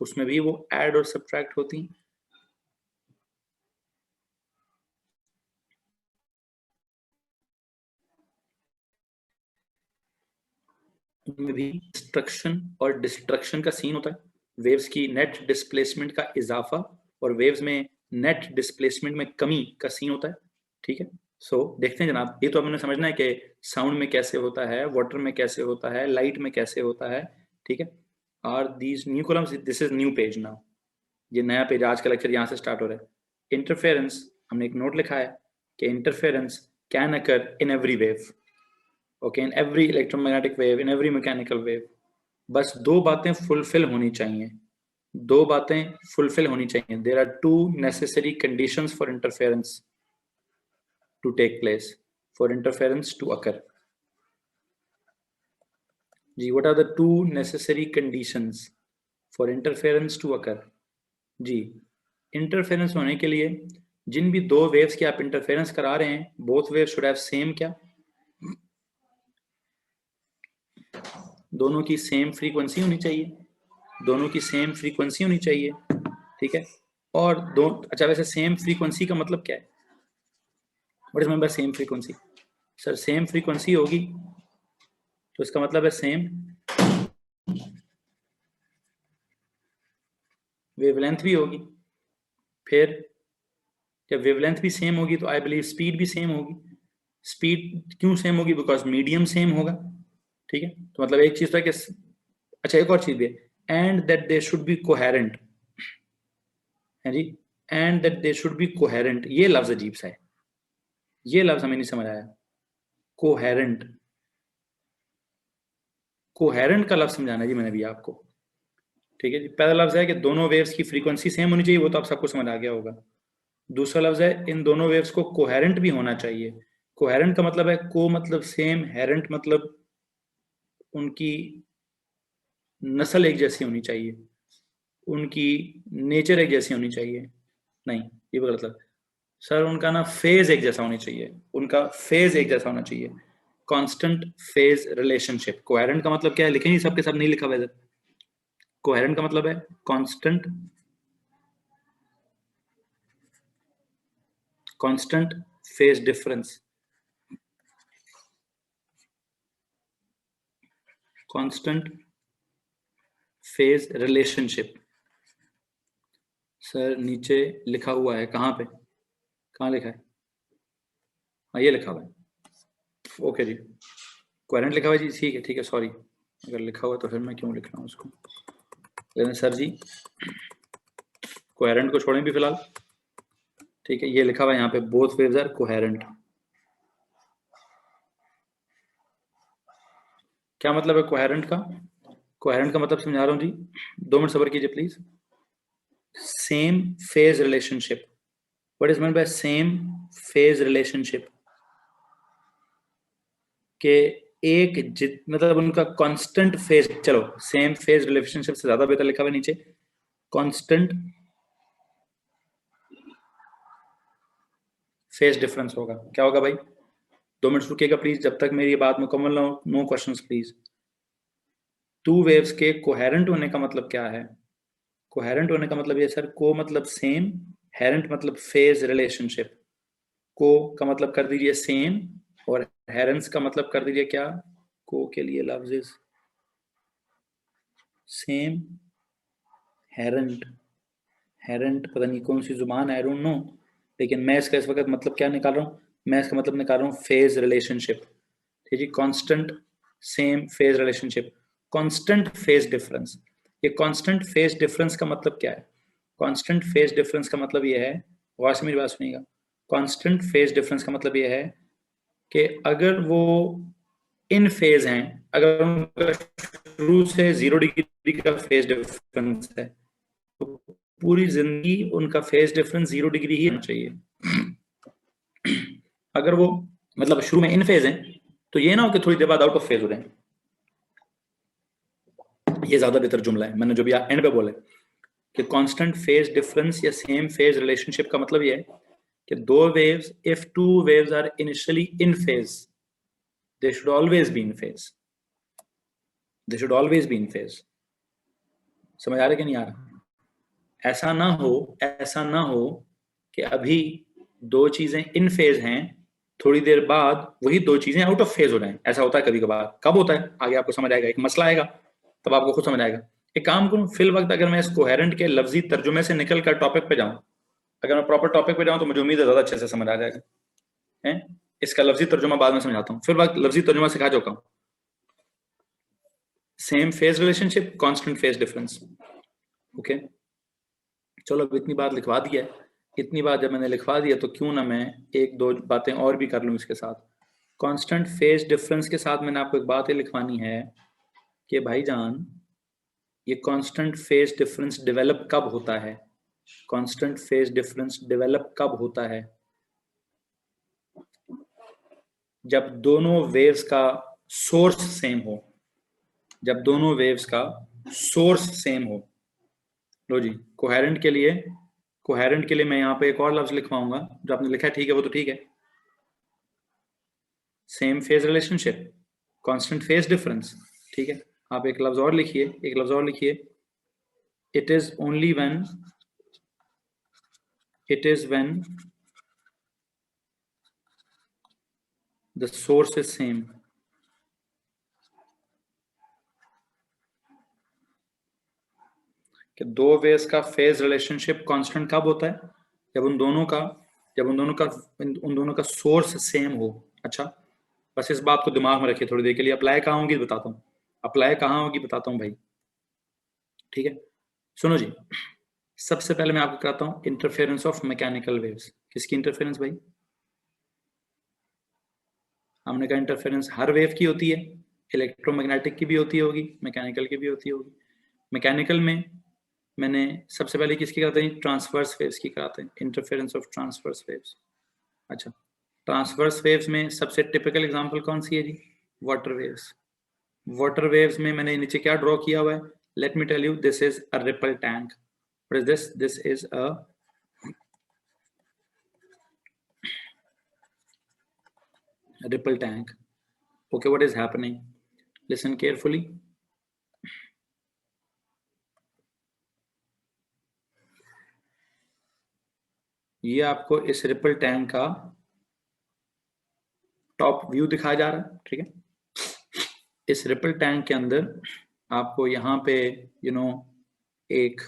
उसमें भी वो ऐड और सब्ट्रैक्ट होती हैं। उनमें भी डिस्ट्रक्शन और डिस्ट्रक्शन का सीन होता है। वेव्स की नेट डिस्प्लेसमेंट का इजाफा और वेव्स में नेट डिस्प्लेसमेंट में कमी का सीन होता है। ठीक है, देखते हैं जनाब, ये तो हमने समझना है कि साउंड में कैसे होता है, वाटर में कैसे होता है, लाइट में कैसे होता है। ठीक है, और these new columns, this is new page now. ये नया पेज, आज का लेक्चर यहाँ से स्टार्ट हो रहा है। इंटरफेरेंस, हमने एक नोट लिखा है कि interference can occur in every wave, okay, in every electromagnetic wave, in every mechanical wave. बस दो बातें फुलफिल होनी चाहिए, दो बातें फुलफिल होनी चाहिए। There are two necessary conditions for interference to take place, for interference to occur. जी, what are the two necessary conditions for interference to occur? जी, इंटरफेरेंस होने के लिए जिन भी दो वेव्स की आप इंटरफेरेंस करा रहे हैं, both waves should have same क्या? दोनों की सेम फ्रीक्वेंसी होनी चाहिए, दोनों की सेम फ्रीक्वेंसी होनी चाहिए। ठीक है, और दो, अच्छा वैसे सेम फ्रीक्वेंसी का मतलब क्या है? What is mean by same frequency? Sir same frequency होगी तो इसका मतलब है सेम वेवलेंथ भी होगी, फिर जब वेवलेंथ भी सेम होगी तो आई बिलीव स्पीड भी सेम होगी। स्पीड क्यों सेम होगी? बिकॉज मीडियम सेम होगा, ठीक है। तो मतलब एक चीज तो है कि, अच्छा एक और चीज भी है, and that they should be coherent, है जी, and that they should be coherent. ये लफ्ज अजीब सा है, ये लफ्ज हमें नहीं समझ आया। कोहेरेंट, कोहेरेंट का लफ्ज समझाना जी मैंने भी आपको, ठीक है जी। पहला लफ्ज है कि दोनों वेव्स की फ्रीक्वेंसी सेम होनी चाहिए, वो तो आप सबको समझ आ गया होगा। दूसरा लफ्ज है इन दोनों वेव्स को कोहेरेंट भी होना चाहिए। कोहेरेंट का मतलब है को मतलब सेम, हेरेंट मतलब उनकी नस्ल एक जैसी होनी चाहिए, उनकी नेचर एक जैसी होनी चाहिए। नहीं, ये गलत लफ्ज सर। उनका ना फेज एक जैसा होनी चाहिए, उनका फेज एक जैसा होना चाहिए। Constant phase relationship. कोहेरेंट का मतलब क्या है लिखेंगे, सबके सब नहीं लिखा हुआ है। कोहेरेंट का मतलब है constant, constant phase difference, constant phase relationship. Sir नीचे लिखा हुआ है, कहाँ पे, कहाँ लिखा है? हाँ ये लिखा हुआ है, ओके जी। कोहेरेंट लिखा हुआ है जी, ठीक है ठीक है, सॉरी अगर लिखा हुआ तो फिर मैं क्यों लिख रहा हूँ उसको। लेकिन सर जी कोहेरेंट को छोड़ें भी फिलहाल, ठीक है। ये लिखा हुआ है यहाँ पे, बोथ वेव्स आर कोहेरेंट। क्या मतलब है कोहेरेंट का? कोहेरेंट का मतलब समझा रहा हूँ जी, 2 मिनट सब्र कीजिए please. Same phase relationship. What is mean by same phase relationship? के एक मतलब उनका कांस्टेंट फेज, चलो सेम फेज रिलेशनशिप से ज्यादा बेहतर लिखा हुआ नीचे, कांस्टेंट फेज डिफरेंस होगा। क्या होगा भाई? 2 मिनट रुकिएगा प्लीज, जब तक मेरी बात मुकम्मल ना हो, no questions please. Two waves के कोहेरेंट होने का मतलब क्या है? कोहेरेंट होने का मतलब ये सर, को मतलब सेम, हेरेंट मतलब फेज रिलेशनशिप। को का मतलब कर दीजिए सेम, और हेरेंस का मतलब कर दीजिए क्या? को के लिए लफ्ज सेम, हेरेंट, हेरेंट पता नहीं कौन सी जुबान है, आई डोंट नो, लेकिन मैं इसका इस वक्त मतलब क्या निकाल रहा हूँ? मैं इसका मतलब निकाल रहा हूँ फेज रिलेशनशिप, ठीक है। Constant same phase relationship, constant phase difference. ये कांस्टेंट फेज डिफरेंस का मतलब क्या है? कांस्टेंट फेज डिफरेंस का मतलब ये है, गौर से मेरी बात सुनिएगा, कांस्टेंट फेज डिफरेंस का मतलब ये है कि अगर वो इन फेज हैं, अगर उनका शुरू से 0 डिग्री का फेज डिफरेंस है, तो पूरी जिंदगी उनका फेज डिफरेंस 0 डिग्री ही होना चाहिए। अगर वो मतलब शुरू में इन फेज हैं, तो ये ना हो कि थोड़ी देर बाद आउट ऑफ फेज हो रहे हैं। ये ज्यादा बेहतर जुमला है, मैंने जो भी एंड पे बोला कि कांस्टेंट फेज डिफरेंस या सेम फेज रिलेशनशिप का मतलब ये है कि दो waves, if two waves are initially in phase, they should always be in phase, they should always be in phase. समझ आ रहा है कि नहीं आ रहा? ऐसा ना हो, ऐसा ना हो कि अभी दो चीजें इन फेज हैं, थोड़ी देर बाद वही दो चीजें आउट ऑफ फेज हो जाएं। ऐसा होता है कभी कभार। कब होता है आगे आपको समझ आएगा, एक मसला आएगा तब आपको खुद समझ आएगा। एक काम करूं, फिल वक्त अगर मैं इस कोहेरेंट के लफ्जी तर्जुमे से निकल कर टॉपिक पे जाऊं, अगर मैं प्रॉपर टॉपिक पे जाऊं तो मुझे उम्मीद है ज्यादा अच्छे से समझ आ जाएगा है। इसका लफ्जी तर्जुमा बाद में समझाता हूं, फिर वक्त लफ्जी तर्जुमा सिखा चुका हूं। Same phase relationship, constant phase difference, okay. चलो अब इतनी बात लिखवा दी है, इतनी बात जब मैंने लिखवा दिया तो क्यों ना मैं एक दो बातें और भी कर लूं इसके साथ। कांस्टेंट फेज डिफरेंस के साथ मैंने आपको एक बात ये लिखवानी है कि भाईजान, ये कांस्टेंट फेज डिफरेंस डेवलप कब होता है? कांस्टेंट फेज डिफरेंस डेवलप कब होता है? जब दोनों वेव्स का सोर्स सेम हो, जब दोनों वेव्स का सोर्स सेम हो। लो जी, कोहेरेंट के लिए, कोहेरेंट के लिए मैं यहाँ पे एक और लफ्ज लिखवाऊंगा, जो आपने लिखा है ठीक है वो तो ठीक है, same phase relationship, constant phase difference, ठीक है। आप एक लफ्ज और लिखिए, एक लफ्ज और लिखिए, it is only when, it is when the source is same. कि दो वेव्स का फेज रिलेशनशिप कांस्टेंट कब होता है? जब उन दोनों का जब उन दोनों का सोर्स सेम हो। अच्छा, बस इस बात को दिमाग में रखिए थोड़ी देर के लिए। अप्लाई कहाँ होगी बताता हूँ, अप्लाई कहाँ होगी बताता हूँ भाई, ठीक है। सुनो जी, सबसे पहले मैं आपको कराता हूँ इंटरफेरेंस ऑफ मैकेनिकल वेव्स। किसकी इंटरफेरेंस भाई? हमने कहा इंटरफेरेंस हर वेव की होती है, इलेक्ट्रोमैग्नेटिक की भी होती होगी, मैकेनिकल की भी होती होगी। मैकेनिकल में मैंने सबसे पहले किसकी कराते हैं? ट्रांसवर्स वेव्स की कराते हैं, इंटरफेरेंस ऑफ ट्रांसवर्स वेव्स। अच्छा, ट्रांसवर्स वेव्स में सबसे टिपिकल एग्जांपल कौन सी है जी? Water waves. वाटर वेव्स में मैंने नीचे क्या ड्रॉ किया हुआ है? Let me tell you, this is a ripple tank. What is this? This is a ripple tank. Okay, what is happening? Listen carefully. ये आपको इस रिपल टैंक का टॉप व्यू दिखाया जा रहा है, ठीक है। इस रिपल टैंक के अंदर आपको यहाँ पे एक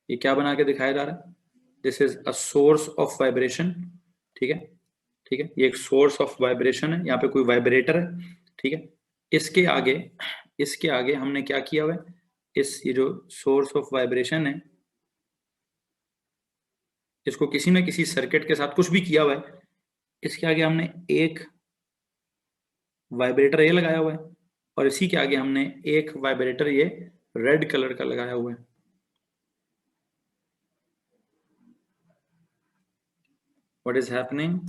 ये क्या बना के दिखाया जा रहा है? This is a source of vibration, ठीक है, ठीक है। ये एक सोर्स ऑफ वाइब्रेशन है, यहाँ पे कोई वाइब्रेटर है, ठीक है। इसके आगे हमने क्या किया हुआ है? ये जो सोर्स ऑफ वाइब्रेशन है, इसको किसी न किसी सर्किट के साथ कुछ भी किया हुआ है। इसके आगे हमने एक वाइब्रेटर ये लगाया हुआ है, और इसी के आगे हमने एक वाइब्रेटर ये रेड कलर का लगाया हुआ है। What is happening?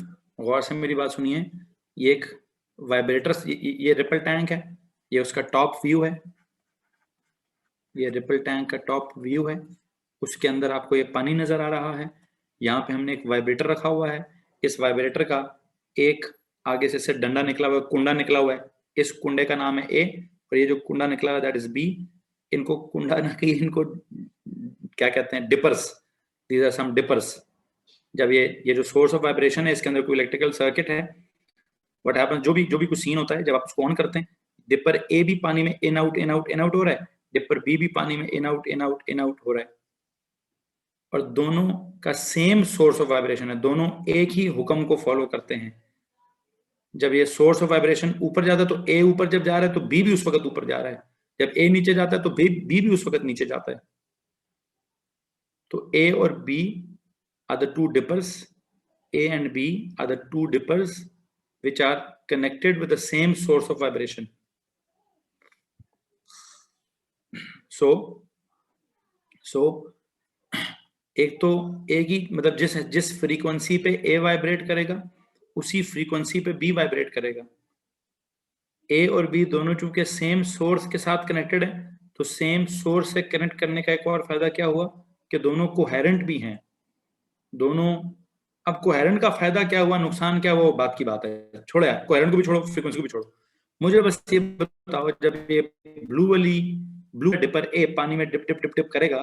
गौर से मेरी बात सुनिए। ये एक वाइब्रेटर, ये रिपल टैंक है, ये उसका टॉप व्यू है, ये रिपल टैंक का टॉप व्यू है। उसके अंदर आपको ये पानी नजर आ रहा है। यहाँ पे हमने एक वाइब्रेटर रखा हुआ है। इस वाइब्रेटर का एक आगे से डंडा निकला हुआ है, कुंडा निकला हुआ है। इस कुंडे का नाम है ए, और ये जो कुंडा निकला हुआ है दैट इज बी। इनको कुंडा ना कही, इनको क्या कहते हैं? Dippers. These are some dippers. जब ये जो सोर्स ऑफ वाइब्रेशन है, इसके अंदर कोई इलेक्ट्रिकल सर्किट है, व्हाट हैपेंस, जो भी कुछ सीन होता है, जब आप उसको ऑन करते हैं, डिपर ए भी पानी में in out in out in out हो रहा है, डिपर बी भी पानी में in out in out in out हो रहा है, और दोनों का सेम सोर्स ऑफ वाइब्रेशन है, दोनों एक ही हुक्म को फॉलो करते हैं। जब ये सोर्स ऑफ वाइब्रेशन ऊपर जाता है तो ए ऊपर जब जा रहा है तो बी भी उस वक्त ऊपर जा रहा है, जब ए नीचे जाता है तो बी भी उस वक्त नीचे जाता है। तो ए और B are the two dippers, A and B are the two dippers which are connected with the same source of vibration. So एक तो एक ही मतलब जिस फ्रीक्वेंसी पे A वाइब्रेट करेगा, उसी फ्रीक्वेंसी पे B वाइब्रेट करेगा। A और B दोनों चूंकि सेम सोर्स के साथ कनेक्टेड है, तो सेम सोर्स से कनेक्ट करने का एक और फायदा क्या हुआ कि दोनों कोहेरेंट भी हैं, दोनों। अब कोहेरेंट का फायदा क्या हुआ, नुकसान क्या हुआ, वो बात की बात है, छोड़ो यार, कोहेरेंट को भी छोड़ो, फ्रीक्वेंसी को भी छोड़ो। मुझे बस ये बताओ, जब ये ब्लू डिपर ए पानी में डिप डिप डिप डिप करेगा,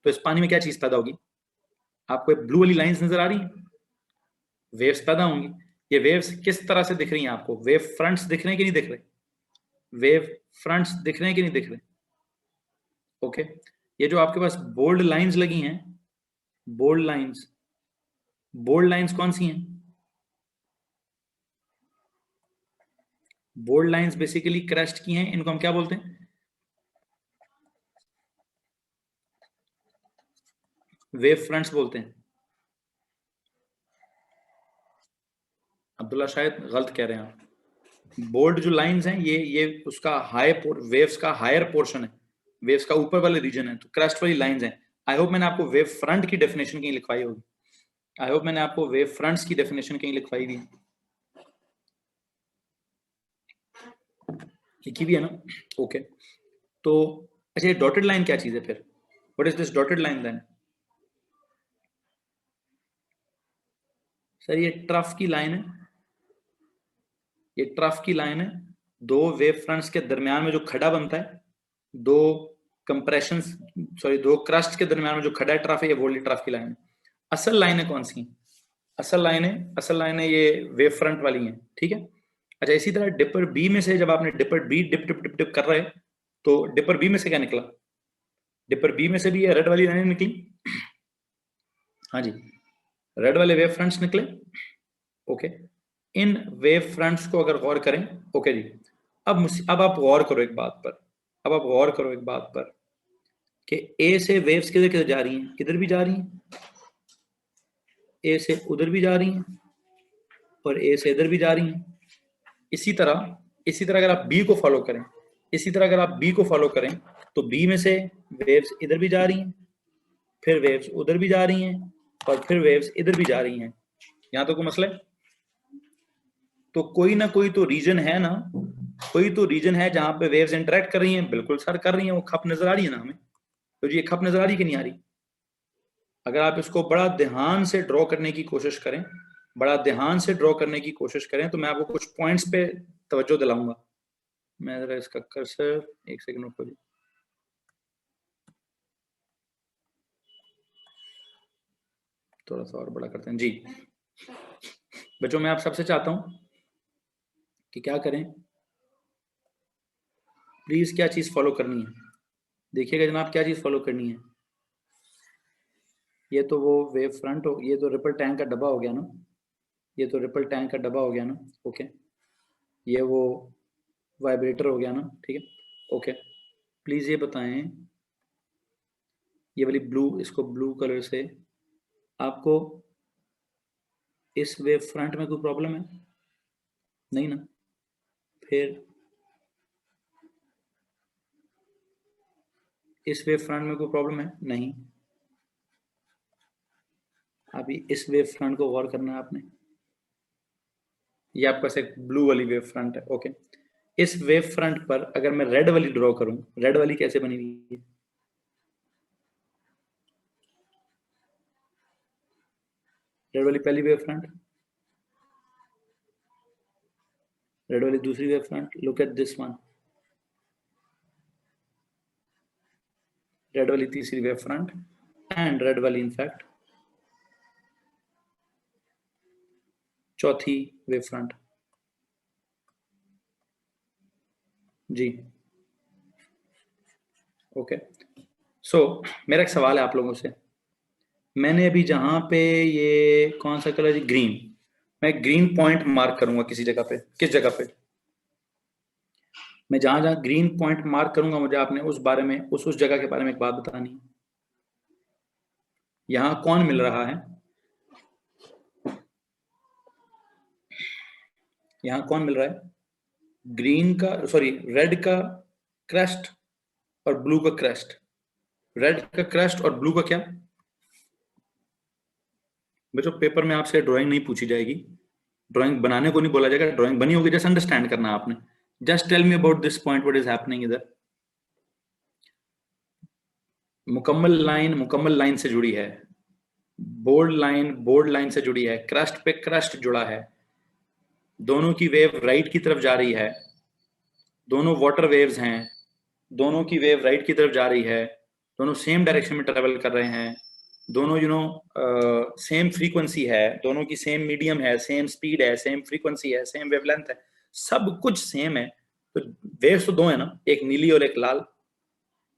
तो इस पानी में क्या चीज पैदा होगी? आपको ब्लू वाली लाइंस नजर आ रही है? वेव्स पैदा होंगी। ये वेव्स किस तरह से दिख रही हैं आपको? वेव फ्रंट्स दिख रहे हैं कि नहीं दिख रहे? वेव फ्रंट्स दिख रहे हैं कि नहीं दिख रहे? ओके, ये जो आपके पास बोल्ड लाइंस लगी हैं, बोल्ड लाइंस कौन सी हैं? बोल्ड लाइंस बेसिकली क्रेस्ट की हैं, इनको हम क्या बोलते हैं? वेव फ्रंट्स बोलते हैं। अब्दुल्ला शायद गलत कह रहे हैं आप। बोल्ड जो लाइंस हैं, ये उसका वेव्स का हायर पोर्शन है, वेव्स का ऊपर वाले रीजन है, तो क्रेस्ट वाली लाइंस हैं। आई होप मैंने आपको वेव फ्रंट की डेफिनेशन कहीं लिखवाई होगी, आई होप मैंने आपको वेव फ्रंट्स की डेफिनेशन कहीं लिखवाई दी, लिखी भी है ना? ओके, तो अच्छा, ये डॉटेड लाइन क्या चीज है फिर? What is this dotted line then? Sir ये ट्रफ की लाइन है, ये ट्रफ की लाइन है। दो वेव फ्रंट्स के दरमियान में जो खड़ा बनता है, दो कंप्रेशन दो क्रस्ट के दरमियान में जो खड़ा है ट्रफ है, ये वोल्डी ट्रफ की लाइन है। असल लाइन है कौन सी? असल लाइन है ये वेव फ्रंट वाली है, ठीक है। अच्छा, इसी तरह डिपर बी में से जब आपने dipper B dip dip dip dip कर रहे, तो डिपर बी में से क्या निकला? डिपर बी में से भी ये रेड वाली लाइन निकली, हाँ जी, रेड वाले वेव फ्रंट्स निकले। ओके, इन वेव फ्रंट्स को अगर गौर करें, ओके जी, अब आप गौर करो एक बात पर, अब आप गौर करो एक बात पर कि ए से वेव्स किधर किधर जा रही हैं, किधर भी जा रही हैं, ए से उधर भी जा रही हैं और ए से इधर भी जा रही हैं। इसी तरह अगर आप बी को फॉलो करें, इसी तरह अगर आप बी को फॉलो करें तो बी में से वेव्स इधर भी जा रही हैं, फिर वेव्स उधर भी जा रही हैं और फिर वेव्स इधर भी जा रही हैं। यहां तो कोई मसला है? तो कोई ना कोई तो रीजन है ना, कोई तो रीजन है जहां पे वेव्स इंटरेक्ट कर रही हैं। बिल्कुल सर कर रही हैं, वो खप नजर आ रही है ना हमें। तो जी ये खप नजर आ रही कि नहीं आ रही? अगर आप इसको बड़ा ध्यान से ड्रॉ करने की कोशिश करें, बड़ा ध्यान से ड्रॉ करने की कोशिश करें तो मैं आपको कुछ पॉइंट्स पे तवज्जो दिलाऊंगा। मैं जरा इसका कर्सर एक सेकंड रुको जी, थोड़ा सा और बड़ा करते हैं जी। बच्चों मैं आप सबसे चाहता हूं कि क्या करें, प्लीज क्या चीज फॉलो करनी है। देखिएगा जनाब क्या चीज फॉलो करनी है। ये तो वो वेव फ्रंट हो, ये तो रिपल टैंक का डब्बा हो गया ना, ये तो रिपल टैंक का डब्बा हो गया ना। ओके, ये वो वाइब्रेटर हो गया ना, ठीक है। ओके, प्लीज ये बताएं, ये वाली ब्लू, इसको ब्लू कलर से, आपको इस वेव फ्रंट में कोई प्रॉब्लम है? नहीं ना? फिर इस वेव फ्रंट में कोई प्रॉब्लम है? नहीं। अभी इस वेव फ्रंट को गौर करना है आपने, ये आपके पास एक ब्लू वाली वेव फ्रंट है। ओके, इस वेव फ्रंट पर अगर मैं रेड वाली ड्रॉ करूं, रेड वाली कैसे बनी हुई है? रेड वाली पहली वेव फ्रंट, रेड वाली दूसरी wave front, look at this one, red वाली तीसरी वेव फ्रंट एंड रेड वाली इनफैक्ट चौथी वेव फ्रंट। जी ओके, सो मेरा एक सवाल है आप लोगों से। मैंने अभी जहां पे ये कौन सा कलर है, ग्रीन, मैं ग्रीन पॉइंट मार्क करूंगा किसी जगह पे, किस जगह पे? मैं जहां जहां ग्रीन पॉइंट मार्क करूंगा मुझे आपने उस बारे में, उस जगह के बारे में एक बात बतानी है। यहां कौन मिल रहा है? यहां कौन मिल रहा है? ग्रीन का, सॉरी रेड का क्रेस्ट और ब्लू का क्रेस्ट। रेड का क्रेस्ट और ब्लू का क्या? बच्चों पेपर में आपसे ड्राइंग नहीं पूछी जाएगी, ड्राइंग बनाने को नहीं बोला जाएगा, ड्राइंग बनी होगी, जस्ट अंडरस्टैंड करना आपने। Just tell me about this point, what is happening इधर। मुकम्मल लाइन से जुड़ी है, बोर्ड लाइन से जुड़ी है, क्रस्ट पे क्रस्ट जुड़ा है, दोनों की वेव राइट की तरफ जा रही है, दोनों वाटर वेव्स हैं, दोनों की वेव राइट की तरफ जा रही है, दोनों सेम डायरेक्शन में ट्रेवल कर रहे हैं, दोनों सेम फ्रीक्वेंसी है, दोनों की सेम मीडियम है, सेम स्पीड है, सेम फ्रीक्वेंसी है, सेम वेवलेंथ है, सब कुछ सेम है। तो वेव्स तो दो है ना, एक नीली और एक लाल।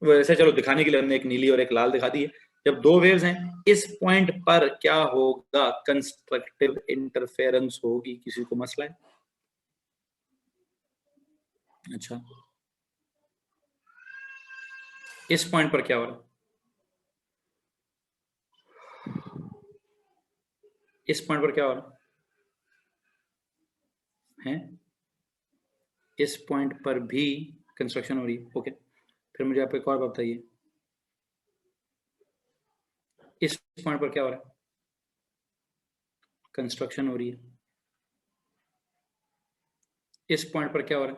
वैसे चलो दिखाने के लिए हमने एक नीली और एक लाल दिखा दी है। जब दो वेव्स हैं, इस पॉइंट पर क्या होगा? कंस्ट्रक्टिव इंटरफेरेंस होगी। किसी को मसला है? अच्छा, इस पॉइंट पर क्या हो रहा है? इस पॉइंट पर क्या हो रहा है? इस पॉइंट पर भी कंस्ट्रक्शन हो रही है। ओके, फिर मुझे आप एक और बात बताइए, इस पॉइंट पर क्या हो रहा है? कंस्ट्रक्शन हो रही है। इस पॉइंट पर क्या हो रहा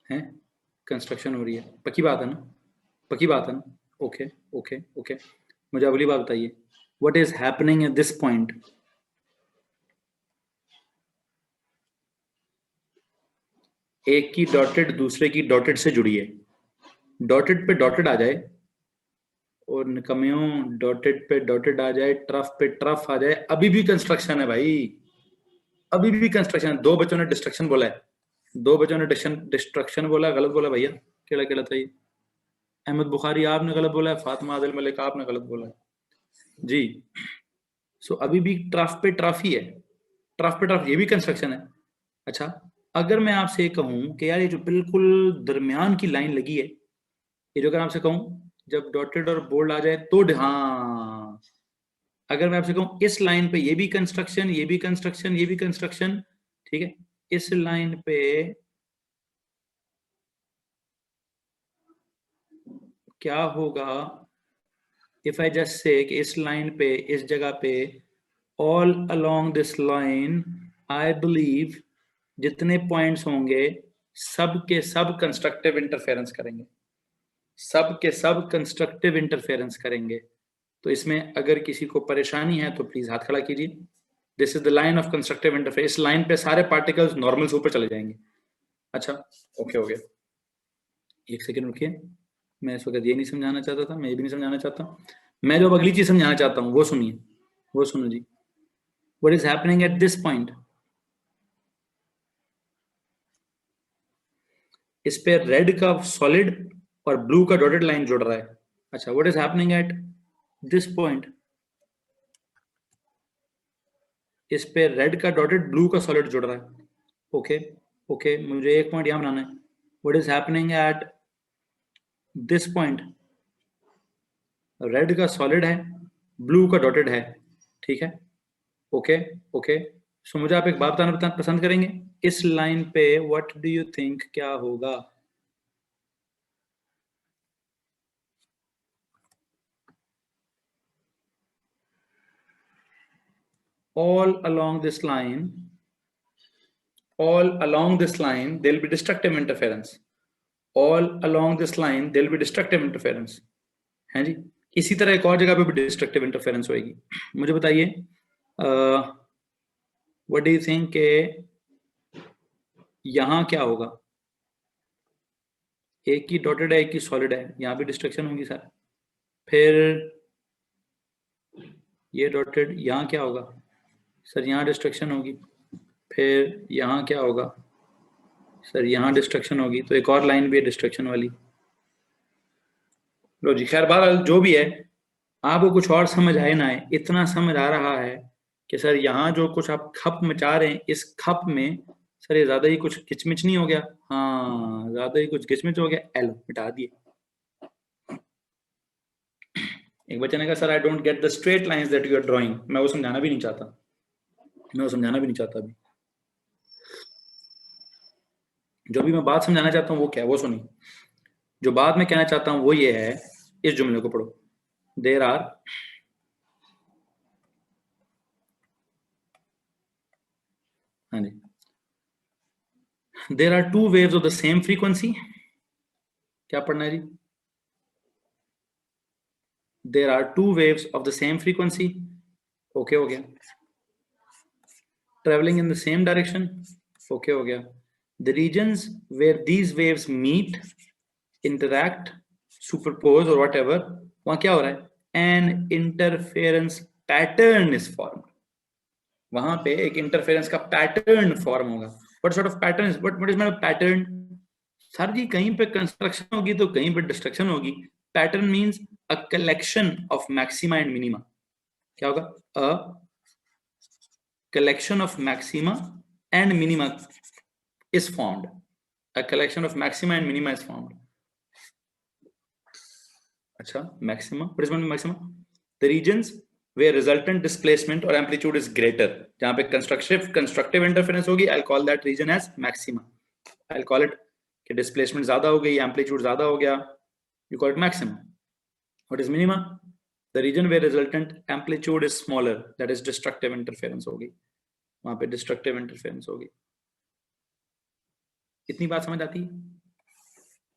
है? कंस्ट्रक्शन हो रही है। पक्की बात है ना? पक्की बात है ना? ओके ओके ओके, मुझे अगली बात बताइए, what is happening at this point? एक की डॉटेड दूसरे की डॉटेड से जुड़ी है, डॉटेड पे डॉटेड आ जाए और निकमियों डॉटेड पे डॉटेड आ जाए, ट्रफ पे ट्रफ आ जाए, अभी भी कंस्ट्रक्शन है भाई, अभी भी कंस्ट्रक्शन है। दो बच्चों ने डिस्ट्रक्शन बोला है, दो बच्चों ने डिस्ट्रक्शन बोला, गलत बोला भैया, केड़ा केड़ा था ये? अहमद बुखारी आपने गलत बोला है, फातिमा आदिल मलिक आपने गलत बोला है जी। सो अभी भी ट्रफ पे ट्रफ ही है, ट्रफ पे ट्रफ, ये भी कंस्ट्रक्शन है। अच्छा, अगर मैं आपसे कहूं कि यार ये जो बिल्कुल दरमियान की लाइन लगी है, ये जो अगर आपसे कहूं जब डॉटेड और बोल्ड आ जाए तो हाँ, अगर मैं आपसे कहूं इस लाइन पे ये भी कंस्ट्रक्शन, ये भी कंस्ट्रक्शन, ये भी कंस्ट्रक्शन, ठीक है, इस लाइन पे क्या होगा इफ आई जस्ट से कि इस लाइन पे, इस जगह पे, all along this line I believe जितने पॉइंट्स होंगे सब के सब कंस्ट्रक्टिव इंटरफेरेंस करेंगे, सब के सब कंस्ट्रक्टिव इंटरफेरेंस करेंगे। तो इसमें अगर किसी को परेशानी है तो प्लीज हाथ खड़ा कीजिए। This is the line of constructive interference, इस लाइन पे सारे पार्टिकल्स नॉर्मल से ऊपर चले जाएंगे। अच्छा, ओके हो गया, एक सेकेंड रुकिए, मैं इस वक्त ये नहीं समझाना चाहता था, मैं ये भी नहीं समझाना चाहता, मैं जो अगली चीज समझाना चाहता हूँ वो सुनिए, वो सुनो जी। What is happening at this point, इस पे रेड का सॉलिड और ब्लू का डॉटेड लाइन जुड़ रहा है। अच्छा, what is happening at this point, इस पे रेड का डॉटेड ब्लू का सॉलिड जुड़ रहा है। ओके ओके, मुझे एक पॉइंट यहां बनाना है, what is happening at this point, red का सॉलिड है, ब्लू का डॉटेड है, ठीक है, ओके ओके। सो मुझे आप एक बात बताना पसंद करेंगे, इस लाइन पे व्हाट डू यू थिंक क्या होगा? all along this line, all along this line there will be destructive interference, all along this line there will be destructive interference, है जी। इसी तरह एक और जगह पे भी डिस्ट्रक्टिव इंटरफेरेंस होगी। मुझे बताइए व्हाट डू यू थिंक के यहां क्या होगा? एक ही डॉटेड है, एक ही सॉलिड है, यहां भी डिस्ट्रक्शन होगी सर। फिर ये डॉटेड, यहां क्या होगा सर? यहां डिस्ट्रक्शन होगी। फिर यहां क्या होगा सर? यहां डिस्ट्रक्शन होगी। तो एक और लाइन भी है डिस्ट्रक्शन वाली। लो जी, खैर बहरहाल जो भी है, आपको कुछ और समझ आए ना आए, इतना समझ आ रहा है कि सर यहाँ जो कुछ आप खप मचा रहे हैं, इस खप में सर ये ज्यादा ही कुछ किचमिच नहीं हो गया? हाँ, ज्यादा ही कुछ किचमिच हो गया, एल मिटा दिए। एक बच्चे ने कहा sir I don't get the straight lines that you are drawing, मैं वो समझाना भी नहीं चाहता, मैं वो समझाना भी नहीं चाहता अभी। जो भी मैं बात समझाना चाहता हूँ वो क्या है वो सुनिए। जो बात मैं कहना चाहता हूँ वो ये है, इस जुमले को पढ़ो, देर आर हाँ जी, there are two waves of the same frequency. क्या पढ़ना है जी? There are two waves of the same frequency, okay हो गया। Travelling in the same direction, okay हो गया। The regions where these waves meet, interact, superpose और whatever, वहां क्या हो रहा है? An interference pattern is formed, वहां पे एक इंटरफेरेंस का पैटर्न फॉर्म होगा। What sort of pattern, what is मतलब पैटर्न? सर जी कहीं पे कंस्ट्रक्शन होगी तो कहीं पे डिस्ट्रक्शन होगी। Pattern means a collection of maxima and minima. क्या होगा? अ collection of maxima and minima is formed, a collection of maxima and minima is formed. अच्छा, maxima, what is meant by maxima? The regions where resultant displacement or amplitude is greater, जहां पे constructive interference होगी, I'll call that region as maxima. I'll call it कि displacement ज्यादा हो गई, amplitude ज्यादा हो गया, you call it maxima. What is minima? The region where resultant amplitude is smaller, that is destructive interference होगी, वहां पे destructive interference होगी। इतनी बात समझ आती है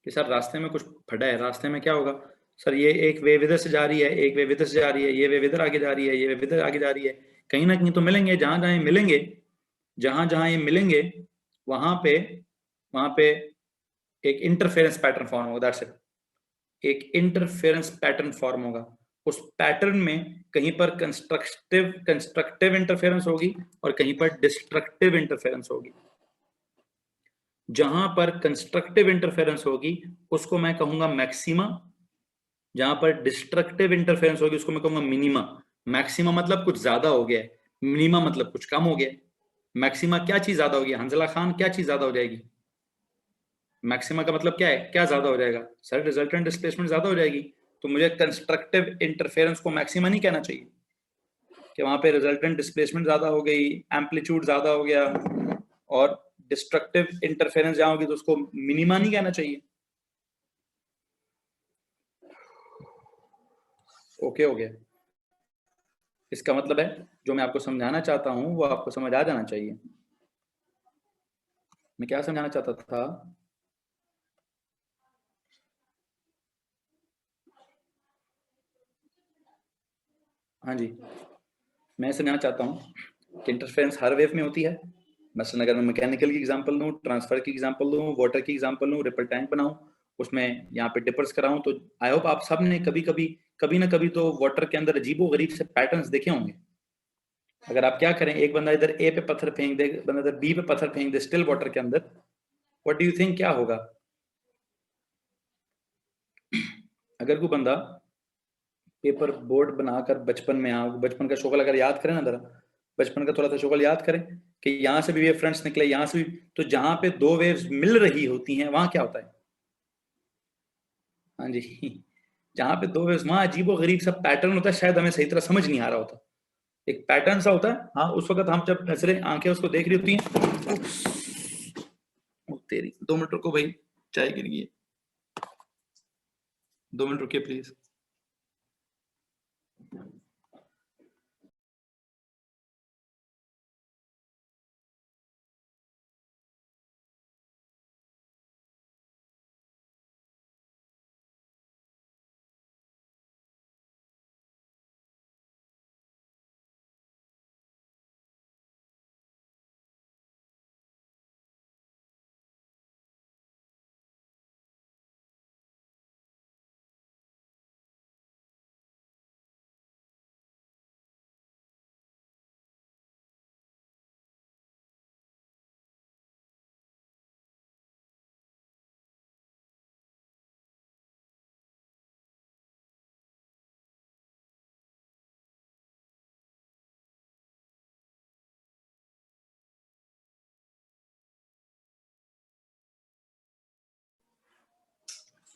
कि सर रास्ते में कुछ फटा है, रास्ते में क्या होगा सर? ये एक वेव इधर से जा रही है, एक वेव इधर से जा रही है, ये वेव इधर आगे जा रही है, ये वेव इधर आगे जा रही है, कहीं ना कहीं तो मिलेंगे। जहां जहां ये मिलेंगे, जहां जहां ये मिलेंगे वहां पे एक इंटरफेरेंस पैटर्न फॉर्म होगा, दैट्स इट। एक इंटरफेरेंस पैटर्न फॉर्म होगा। उस पैटर्न में कहीं पर कंस्ट्रक्टिव इंटरफेरेंस होगी और कहीं पर डिस्ट्रक्टिव इंटरफेरेंस होगी। जहां पर कंस्ट्रक्टिव इंटरफेरेंस होगी उसको मैं कहूंगा मैक्सिमा, जहां पर डिस्ट्रक्टिव इंटरफेरेंस होगी उसको मैं कहूंगा मिनिमा। मैक्सिमा मतलब कुछ ज्यादा हो गया है, मिनिमा मतलब कुछ कम हो गया है। मैक्सिमा क्या चीज ज्यादा होगी हंजला खान, क्या चीज ज्यादा हो जाएगी? मैक्सिमा का मतलब क्या है, क्या ज्यादा हो जाएगा सर? रिजल्टेंट डिस्प्लेसमेंट ज्यादा हो जाएगी। तो मुझे कंस्ट्रक्टिव इंटरफेरेंस को मैक्सिमा नहीं कहना चाहिए कि वहां पे रिजल्टेंट डिस्प्लेसमेंट ज्यादा हो गई, एम्पलीट्यूड ज्यादा हो गया, और डिस्ट्रक्टिव इंटरफेरेंस जहां होगी तो उसको मिनिमा नहीं कहना चाहिए। ओके हो गया। इसका मतलब है जो मैं आपको समझाना चाहता हूं वो आपको समझ आ जाना चाहिए। मैं क्या समझाना चाहता था? हाँ जी, मैं समझाना चाहता हूँ कि इंटरफेरेंस हर वेव में होती है। मसलन अगर मैं मैकेनिकल की एग्जांपल लूँ, ट्रांसफर की एग्जांपल लूँ, वाटर की एग्जांपल लूँ, रिपल टैंक बनाऊँ, उसमें यहाँ पे डिपर्स कराऊँ, तो आई होप आप सब ने कभी ना कभी तो वाटर के अंदर अजीबो गरीब से पैटर्न्स देखे होंगे। अगर आप क्या करें, एक बंदा इधर ए पे पत्थर फेंक दे, बंदा इधर बी पे पत्थर फेंक दे स्टिल वाटर के अंदर, व्हाट डू यू थिंक क्या होगा? अगर कोई बंदा पेपर बोर्ड बनाकर बचपन में, आप बचपन का शोगल अगर याद करें ना जरा, बचपन का थोड़ा सा शोगल याद करें कि यहाँ से भी वेव फ्रंट्स निकले, यहाँ से भी, तो जहां पे दो वेव्स मिल रही होती हैं वहां क्या होता है? हाँ जी, जहां पे दो वेव्स वहां अजीबो गरीब सा पैटर्न होता है, शायद हमें सही तरह समझ नहीं आ रहा होता, एक पैटर्न सा होता है। हाँ, उस वक्त हम जब नजरें आंखें उसको देख रही होती हैं, ओ तेरी, 2 मिनट रुको भाई, चाय गिर गई है, 2 मिनट रुकिए प्लीज।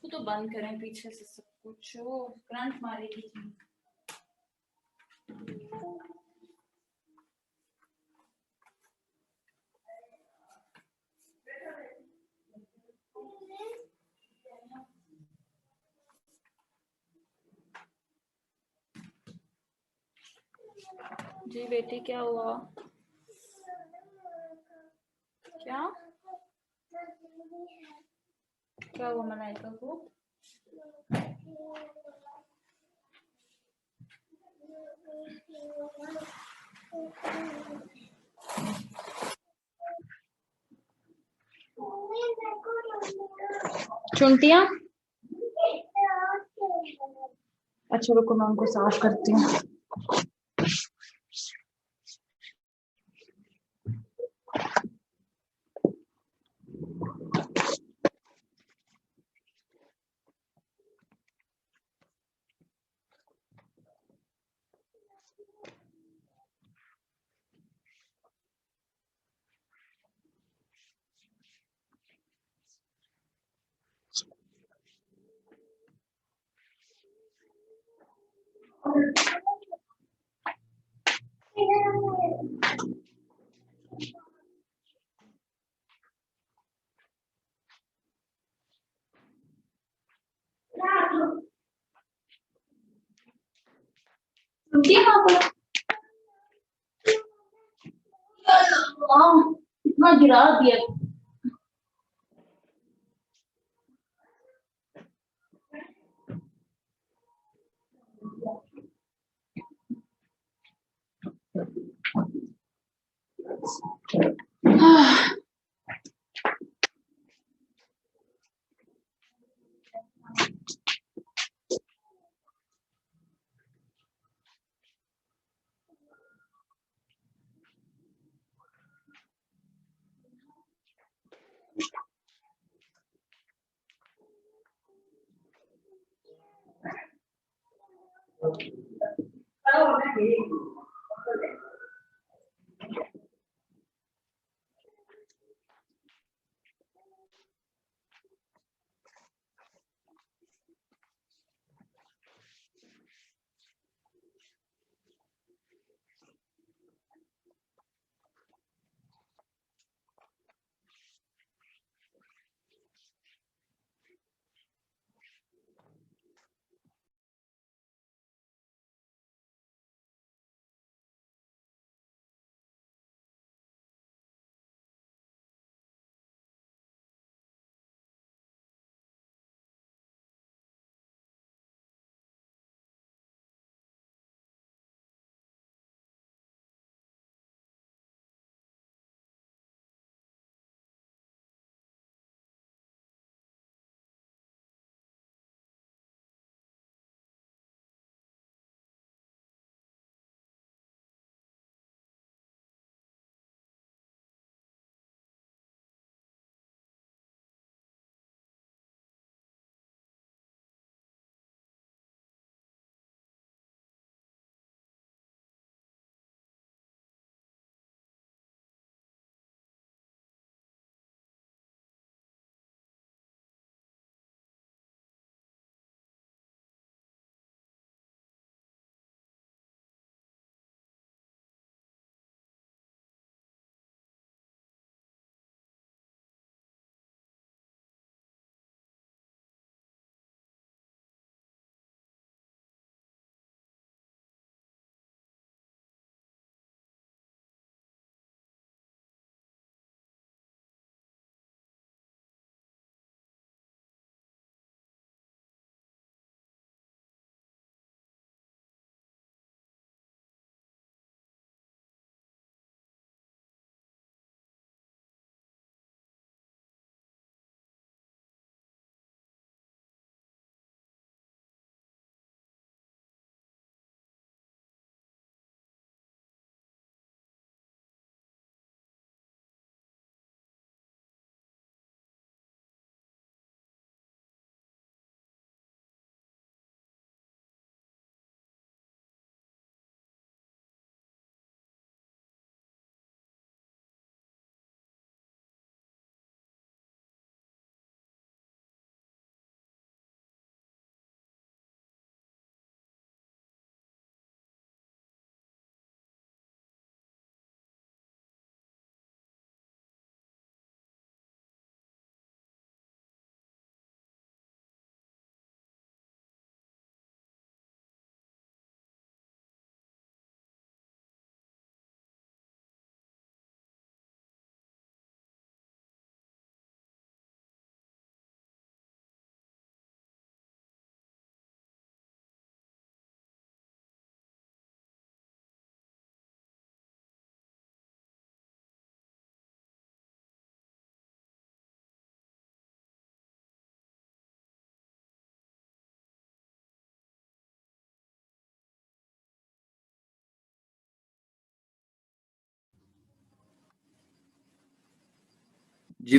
उसको तो बंद करें पीछे से सब कुछ, वो करंट मारेगी। जी बेटी क्या हुआ? क्या क्या हुआ मलाइका को? चुनटिया, अच्छा रुको मैं उनको साफ करती हूँ। इतना गिरा दिया। जी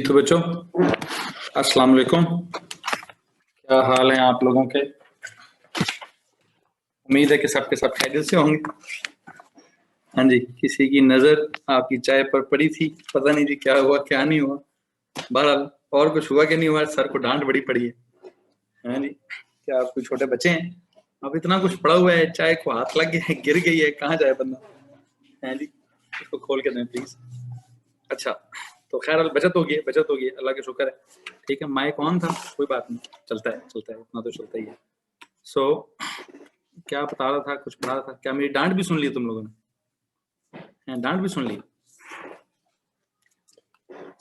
तो बच्चों, अस्सलाम वालेकुम। क्या हाल है आप लोगों के? उम्मीद है कि सबके सब खैरियत से होंगे। हाँ जी, किसी की नज़र आपकी चाय पर पड़ी थी, पता नहीं जी क्या हुआ क्या नहीं हुआ। बहरहाल और कुछ हुआ कि नहीं हुआ, सर को डांट बड़ी पड़ी है। हाँ जी, क्या आप कोई छोटे बच्चे हैं? अब इतना कुछ पड़ा हुआ है, चाय को हाथ लग गया है, गिर गई है, कहाँ जाए बंदा? हाँ जी, इसको खोल के दें प्लीज। अच्छा, तो खैर बचत होगी, बचत होगी, अल्लाह का शुक्र है। ठीक है, माइक ऑन था, कोई बात नहीं, चलता है चलता है, इतना तो चलता ही है। सो क्या बता रहा था, कुछ पढ़ा रहा था, क्या मेरी डांट भी सुन ली तुम लोगों ने? डांट भी सुन ली?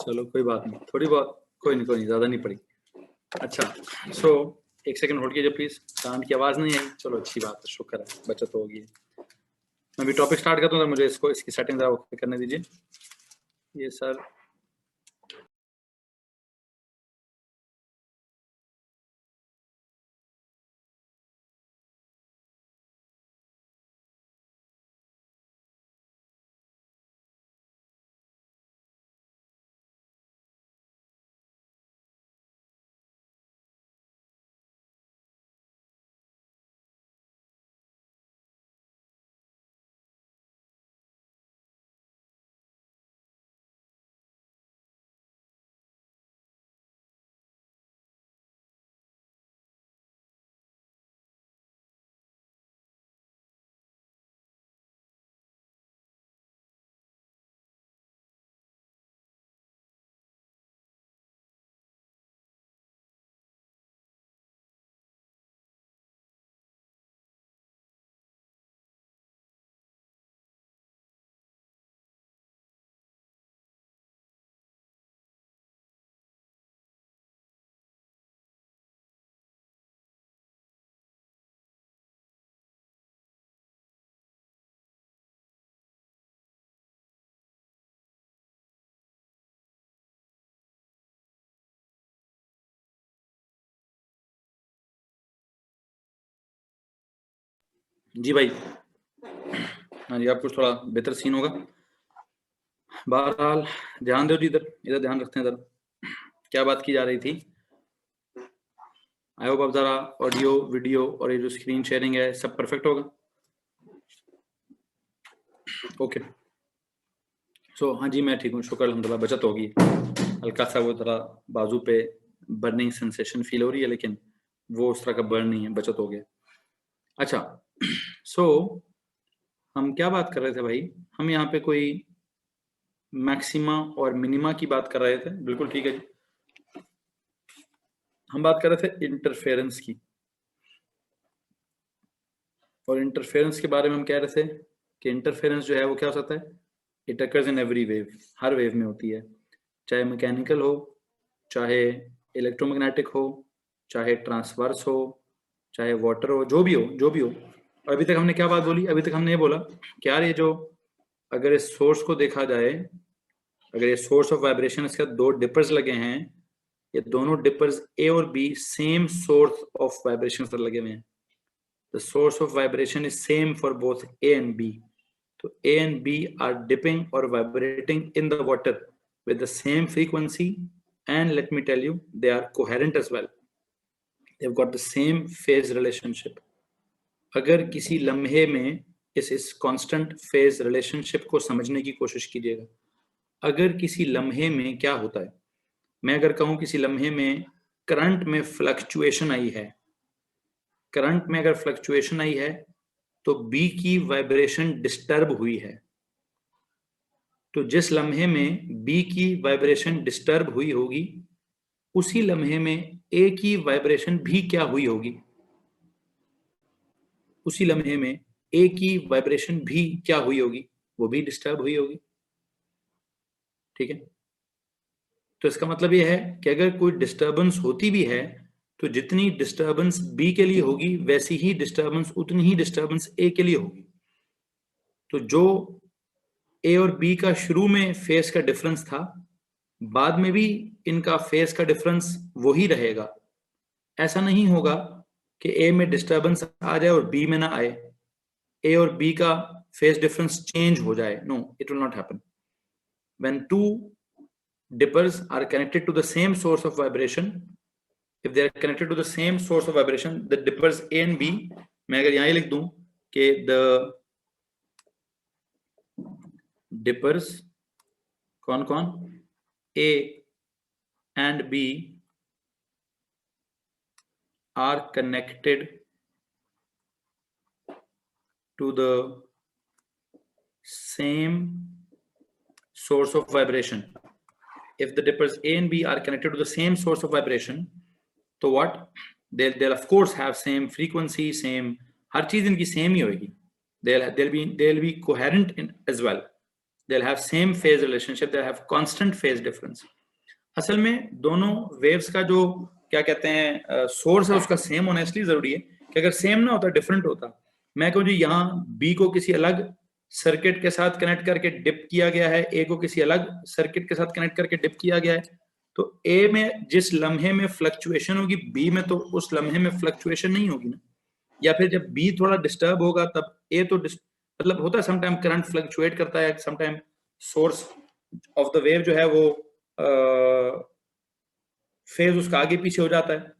चलो कोई बात नहीं, थोड़ी बहुत, कोई नहीं, ज्यादा नहीं पड़ी। अच्छा, सो एक सेकंड होल्ड कीजिए प्लीज। डांट की आवाज नहीं आई, चलो अच्छी बात है, शुक्र है, बचत होगी। मैं भी टॉपिक स्टार्ट करता हूँ, मुझे इसको इसकी सेटिंग जरा ओके करने दीजिए। ये सर जी भाई, हाँ जी, आप कुछ थोड़ा बेहतर सीन होगा। बहरहाल ध्यान दो जी, इधर इधर ध्यान रखते हैं। इधर क्या बात की जा रही थी? आई होप आप जरा ऑडियो वीडियो और ये जो स्क्रीन शेयरिंग है सब परफेक्ट होगा। ओके, सो हाँ जी, मैं ठीक हूँ, शुक्र अल्हम्दुलिल्लाह। बचत होगी, हल्का सा वो थोड़ा बाजू पे बर्निंग सेंसेशन फील हो रही है, लेकिन वो उस तरह का बर्न नहीं है, बचत हो गया। अच्छा, सो हम क्या बात कर रहे थे भाई? हम यहाँ पे कोई मैक्सिमा और मिनिमा की बात कर रहे थे, बिल्कुल ठीक है जी। हम बात कर रहे थे इंटरफेरेंस की, और इंटरफेरेंस के बारे में हम कह रहे थे कि इंटरफेरेंस जो है वो क्या हो सकता है? It occurs in every wave, her wave में होती है, चाहे मैकेनिकल हो, चाहे इलेक्ट्रोमैग्नेटिक हो, चाहे ट्रांसवर्स हो, चाहे वाटर हो, जो भी हो, जो भी हो। और अभी तक हमने क्या बात बोली? अभी तक हमने ये बोला कि यार ये जो, अगर इस सोर्स को देखा जाए, अगर ये सोर्स ऑफ वाइब्रेशन, इसका दो डिपर्स लगे हैं, ये दोनों डिपर्स ए और B same source of vibration पर लगे हुए हैं। The source of vibration is same for both A and B. So A and B are dipping or vibrating in the water with the same frequency, and let me tell you, they are coherent as well. They've got the same phase relationship. अगर किसी लम्हे में इस constant phase relationship को समझने की कोशिश कीजिएगा। अगर किसी लम्हे में क्या होता है, मैं अगर कहूं किसी लम्हे में करंट में फ्लक्चुएशन आई है, करंट में अगर फ्लक्चुएशन आई है तो बी की वाइब्रेशन डिस्टर्ब हुई है। तो जिस लम्हे में बी की वाइब्रेशन डिस्टर्ब हुई होगी, उसी लम्हे में ए की वाइब्रेशन भी क्या हुई होगी? उसी लम्हे में ए की वाइब्रेशन भी क्या हुई होगी? वो भी डिस्टर्ब हुई होगी। ठीक है, तो इसका मतलब यह है कि अगर कोई डिस्टर्बेंस होती भी है, तो जितनी डिस्टर्बेंस बी के लिए होगी, वैसी ही डिस्टर्बेंस, उतनी ही डिस्टर्बेंस ए के लिए होगी। तो जो ए और बी का शुरू में फेस का डिफरेंस था, बाद में भी इनका फेस का डिफरेंस वही रहेगा। ऐसा नहीं होगा कि ए में डिस्टर्बेंस आ जाए और बी में ना आए, ए और बी का फेस डिफरेंस चेंज हो जाए। No, it will not happen. When two dippers are connected to the same source of vibration, if they are connected to the same source of vibration, the dippers A and B, मैं अगर यहाँ लिख दूं कि the dippers कौन कौन, A and B are connected to the same source of vibration. If the dippers A and B are connected to the same source of vibration, तो what, they'll of course have same frequency, same, हर चीज इनकी same ही होगी। they'll be coherent in as well. They'll have same phase relationship, they'll have constant phase difference. असल में दोनों waves का जो क्या कहते हैं सोर्स है, उसका सेम होना इसलिए जरूरी है कि अगर सेम ना होता, डिफरेंट होता, मैं कहूँ जी यहाँ बी को किसी अलग सर्किट के साथ कनेक्ट करके डिप किया गया है, ए को किसी अलग सर्किट के साथ कनेक्ट करके डिप किया गया है, तो ए में जिस लम्हे में फ्लक्चुएशन होगी, बी में तो उस लम्हे में फ्लक्चुएशन नहीं होगी ना। या फिर जब बी थोड़ा डिस्टर्ब होगा, तब ए तो मतलब होता है, समटाइम करंट फ्लक्चुएट करता है, sometime source of the wave जो है वो फेज उसका आगे पीछे हो जाता है।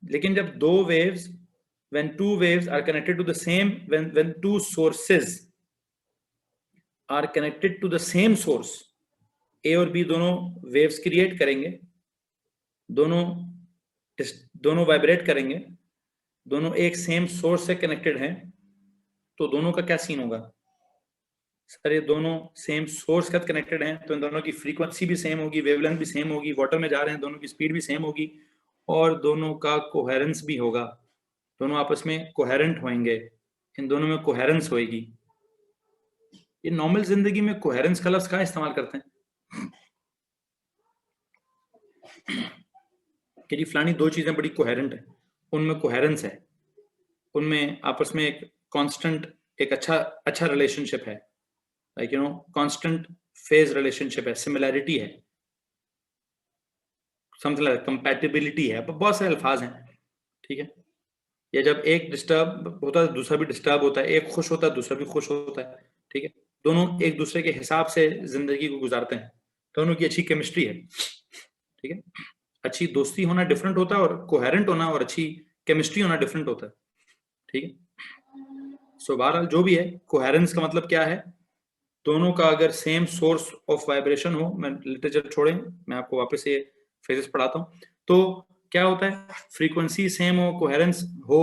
लेकिन जब दो waves, when two waves are connected to the same, when two sources are connected to the same source, ए और बी दोनों वेव्स क्रिएट करेंगे, दोनों वाइब्रेट करेंगे, दोनों एक सेम सोर्स से कनेक्टेड हैं, तो दोनों का क्या सीन होगा? सर ये दोनों सेम सोर्स के साथ कनेक्टेड हैं, तो इन दोनों की फ्रीक्वेंसी भी सेम होगी, वेवलेंथ भी सेम होगी, वाटर में जा रहे हैं, दोनों की स्पीड भी सेम होगी, और दोनों का कोहेरेंस भी होगा, दोनों आपस में कोहेरेंट होंगे, इन दोनों में कोहेरेंस होगी। ये नॉर्मल जिंदगी में कोहेरेंस का लफ्ज कहाँ इस्तेमाल करते हैं कि जी फलानी दो चीजें बड़ी कोहेरेंट है, उनमें कोहेरेंस है, उनमें आपस में एक कांस्टेंट, एक अच्छा रिलेशनशिप है, लाइक कांस्टेंट फेज रिलेशनशिप है, सिमिलैरिटी है, समथिंग लाइक कंपैटिबिलिटी है, बहुत सारे अल्फाज हैं। ठीक है, या जब एक डिस्टर्ब होता है दूसरा भी डिस्टर्ब होता है, एक खुश होता है दूसरा भी खुश होता है, ठीक है, दोनों एक दूसरे के हिसाब से जिंदगी को गुजारते हैं, दोनों की अच्छी केमिस्ट्री है, ठीक है। अच्छी दोस्ती होना डिफरेंट होता है और कोहेरेंट होना और अच्छी केमिस्ट्री होना डिफरेंट होता है, ठीक है। सो बहरहाल जो भी है, कोहेरेंस का मतलब क्या है, दोनों का अगर सेम सोर्स ऑफ वाइब्रेशन हो, मैं लिटरेचर छोड़ें, मैं आपको वापस ये फ्रेजेस पढ़ाता हूँ, तो क्या होता है, फ्रीक्वेंसी सेम हो, कोहेरेंस हो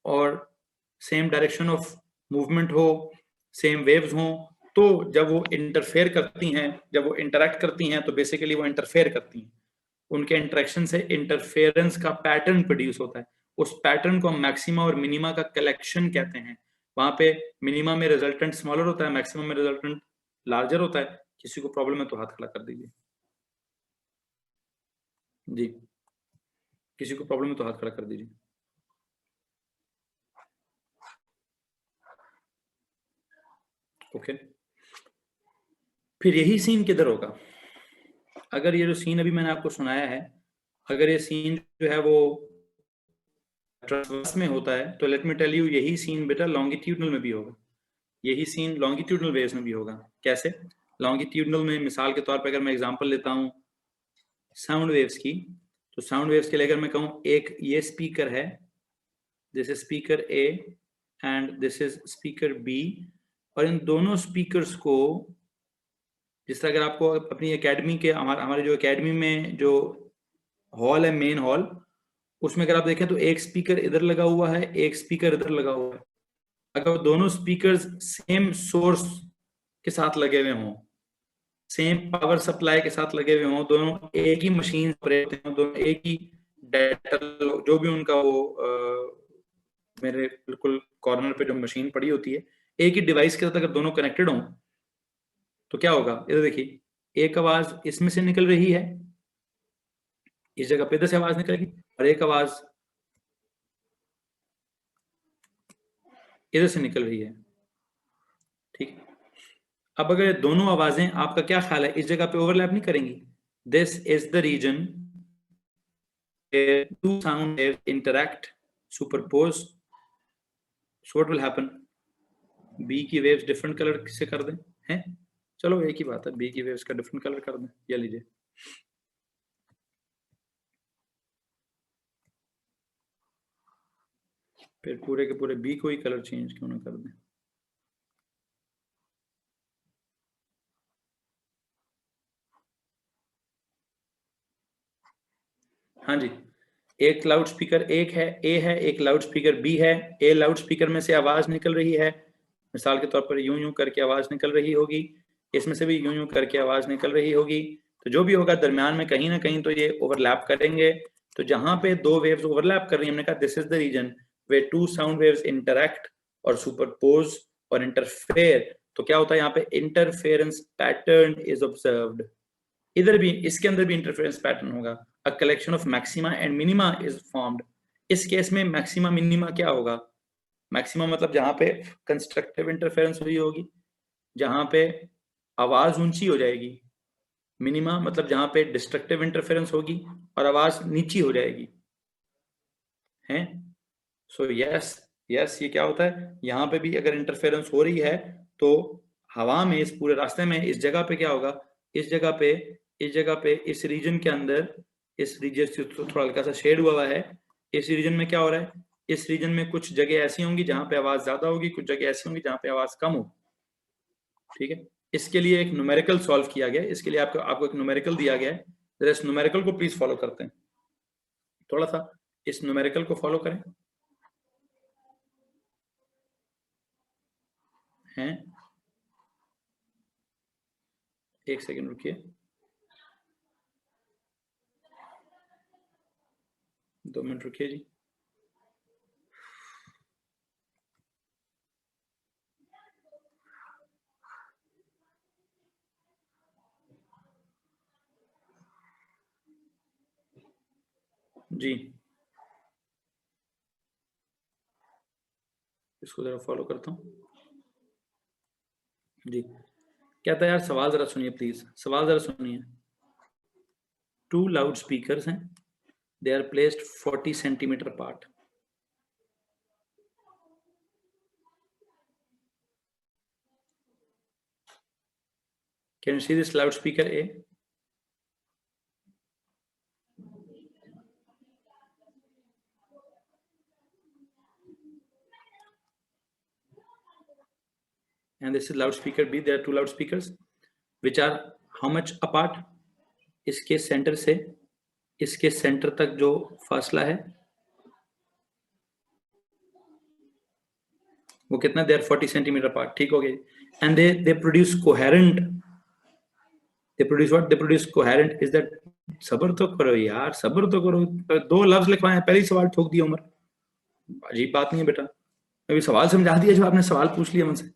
और सेम डायरेक्शन ऑफ मूवमेंट हो, सेम वेव्स हो, तो जब वो इंटरफेयर करती हैं, जब वो इंटरेक्ट करती हैं, तो बेसिकली वो इंटरफेयर करती हैं, उनके इंटरेक्शन से इंटरफेरेंस का पैटर्न प्रोड्यूस होता है, उस पैटर्न को हम मैक्सिमा और मिनिमा का कलेक्शन कहते हैं। वहां पे मिनिमा में रिजल्टेंट स्मॉलर होता है, मैक्सिमम में रिजल्टेंट लार्जर होता है। किसी को प्रॉब्लम है तो हाथ खड़ा कर दीजिए जी, किसी को प्रॉब्लम है तो हाथ खड़ा कर दीजिए। ओके, फिर यही सीन किधर होगा, अगर ये जो सीन अभी मैंने आपको सुनाया है, अगर ये सीन जो है वो ट्रांसवर्स में होता है, तो लेट मी टेल यू, यही सीन बेटा लॉन्गिट्यूडनल में भी होगा, यही सीन लॉन्गिट्यूडनल वेव्स में भी होगा। कैसे? लॉन्गिट्यूडनल में मिसाल के तौर पर अगर मैं एग्जांपल लेता हूँ साउंड वेव्स की, तो साउंड वेव्स के लिए अगर मैं कहूँ, एक ये स्पीकर है, this is speaker A and this is speaker B, और इन दोनों स्पीकर्स को, जिस तरह अगर आपको अपनी एकेडमी के, हमारे जो एकेडमी में जो हॉल है, मेन हॉल, उसमें अगर आप देखें तो एक स्पीकर इधर लगा हुआ है, एक स्पीकर इधर लगा हुआ है। अगर दोनों स्पीकर्स सेम सोर्स के साथ लगे हुए हों, सेम पावर सप्लाई के साथ लगे हुए हों, दोनों एक ही मशीन पर, दोनों एक ही डाटा, जो भी उनका वो मेरे बिल्कुल कॉर्नर पे जो मशीन पड़ी होती है, एक ही डिवाइस के साथ अगर दोनों कनेक्टेड हों, तो क्या होगा, इधर देखिए, एक आवाज इसमें से निकल रही है, इस जगह पे इधर से आवाज निकलेगी, और एक आवाज इधर से निकल रही है, ठीक। अब अगर दोनों आवाजें, आपका क्या ख्याल है, इस जगह पे ओवरलैप नहीं करेंगी? This is the reason two sound waves interact, superpose, so what will happen, B की वेव्स डिफरेंट कलर से कर दें, हैं, चलो एक ही बात है, बी की वेव्स का डिफरेंट कलर कर दें, ये लीजिए, फिर पूरे के पूरे बी को ही कलर चेंज क्यों ना कर दें। हाँ जी, एक लाउड स्पीकर एक है, ए है, एक लाउड स्पीकर बी है, ए लाउड स्पीकर में से आवाज निकल रही है, मिसाल के तौर पर यूं यूं करके आवाज निकल रही होगी, इसमें से भी यूं यूं करके आवाज निकल रही होगी, तो जो भी होगा दरमियान में कहीं ना कहीं तो ये ओवरलैप करेंगे। तो जहां पे दो वेव्स ओवरलैप कर रही है, हमने कहा this is the reason way two sound waves interact और सुपरपोज और इंटरफेयर, तो क्या होता है, यहाँ पे इंटरफेरेंस पैटर्न इज ऑब्जर्व्ड। इधर भी, इसके अंदर भी इंटरफेरेंस पैटर्न होगा, a collection of maxima and minima is formed. इस केस में मैक्सिमा मिनिमा क्या होगा, मैक्सिमा मतलब जहां पे कंस्ट्रक्टिव इंटरफेरेंस हुई होगी, जहां पे आवाज ऊंची हो जाएगी, मिनिमा मतलब जहां पे डिस्ट्रक्टिव इंटरफेरेंस होगी और आवाज नीची हो जाएगी, हैं। सो यस यस, ये क्या होता है, यहाँ पे भी अगर इंटरफेरेंस हो रही है, तो हवा में, इस पूरे रास्ते में, इस जगह पे क्या होगा, इस जगह पे, इस जगह पे, इस रीजन के अंदर, इस रीजन से तो थोड़ा हल्का सा शेड हुआ है, इस रीजन में क्या हो रहा है, इस रीजन में कुछ जगह ऐसी होंगी जहां पे आवाज ज्यादा होगी, कुछ जगह ऐसी होंगी जहां पे आवाज कम होगी, ठीक है। इसके लिए एक न्यूमेरिकल सॉल्व किया गया, इसके लिए आपको एक न्यूमेरिकल दिया गया है, जरा इस न्यूमेरिकल को प्लीज फॉलो करते हैं, थोड़ा सा इस न्यूमेरिकल को फॉलो करें, हैं, एक सेकंड रुकिए, 2 मिनट रुकिए जी। जी, इसको जरा फॉलो करता हूँ जी। क्या था यार, सवाल जरा सुनिए प्लीज, सवाल जरा सुनिए। 2 लाउड स्पीकर्स हैं, they are placed 40 centimetre apart, Can you see this loudspeaker A? And this is loudspeaker B. There are two loudspeakers which are how much apart? इसके सेंटर से इसके सेंटर तक जो फासला है वो कितना? They are 40 centimetre apart. ठीक हो गया. And they produce coherent. They produce what? They produce coherent. Is that? सब्र तो करो यार, सब्र तो करो. दो लफ्ज लिखवाए हैं, पहले सवाल ठोक दिया उमर. अजीब बात नहीं है बेटा. अभी सवाल समझा दिया जो आपने सवाल पूछ लिया मुझसे.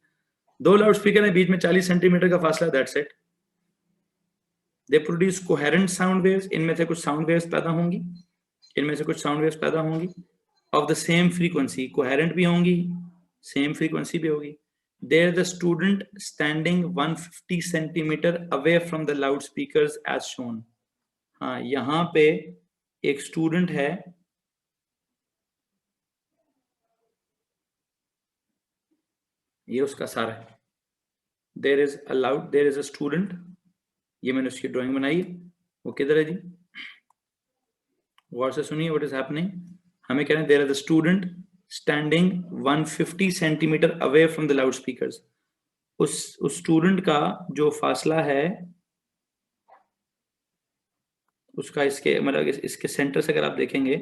दो लाउड स्पीकर है, बीच में 40 सेंटीमीटर का फासला. That's it. They produce coherent sound waves. इनमें से कुछ साउंड वेव्स पैदा होंगी, इनमें से कुछ साउंड वेव्स पैदा होंगी of the same frequency. Coherent भी होंगी, सेम फ्रीक्वेंसी भी होगी. There the student standing 150 centimeter away from the loudspeakers as shown. हाँ, यहाँ पे एक स्टूडेंट है, ये उसका सर है. There is a student. ये मैंने उसकी ड्राइंग बनाई. वो किधर है जी? गौर से सुनिए what is happening. हमें कह रहे हैं there is a student standing 150 centimetre away from the loudspeakers. उस स्टूडेंट का जो फासला है उसका इसके मतलब इसके सेंटर से अगर आप देखेंगे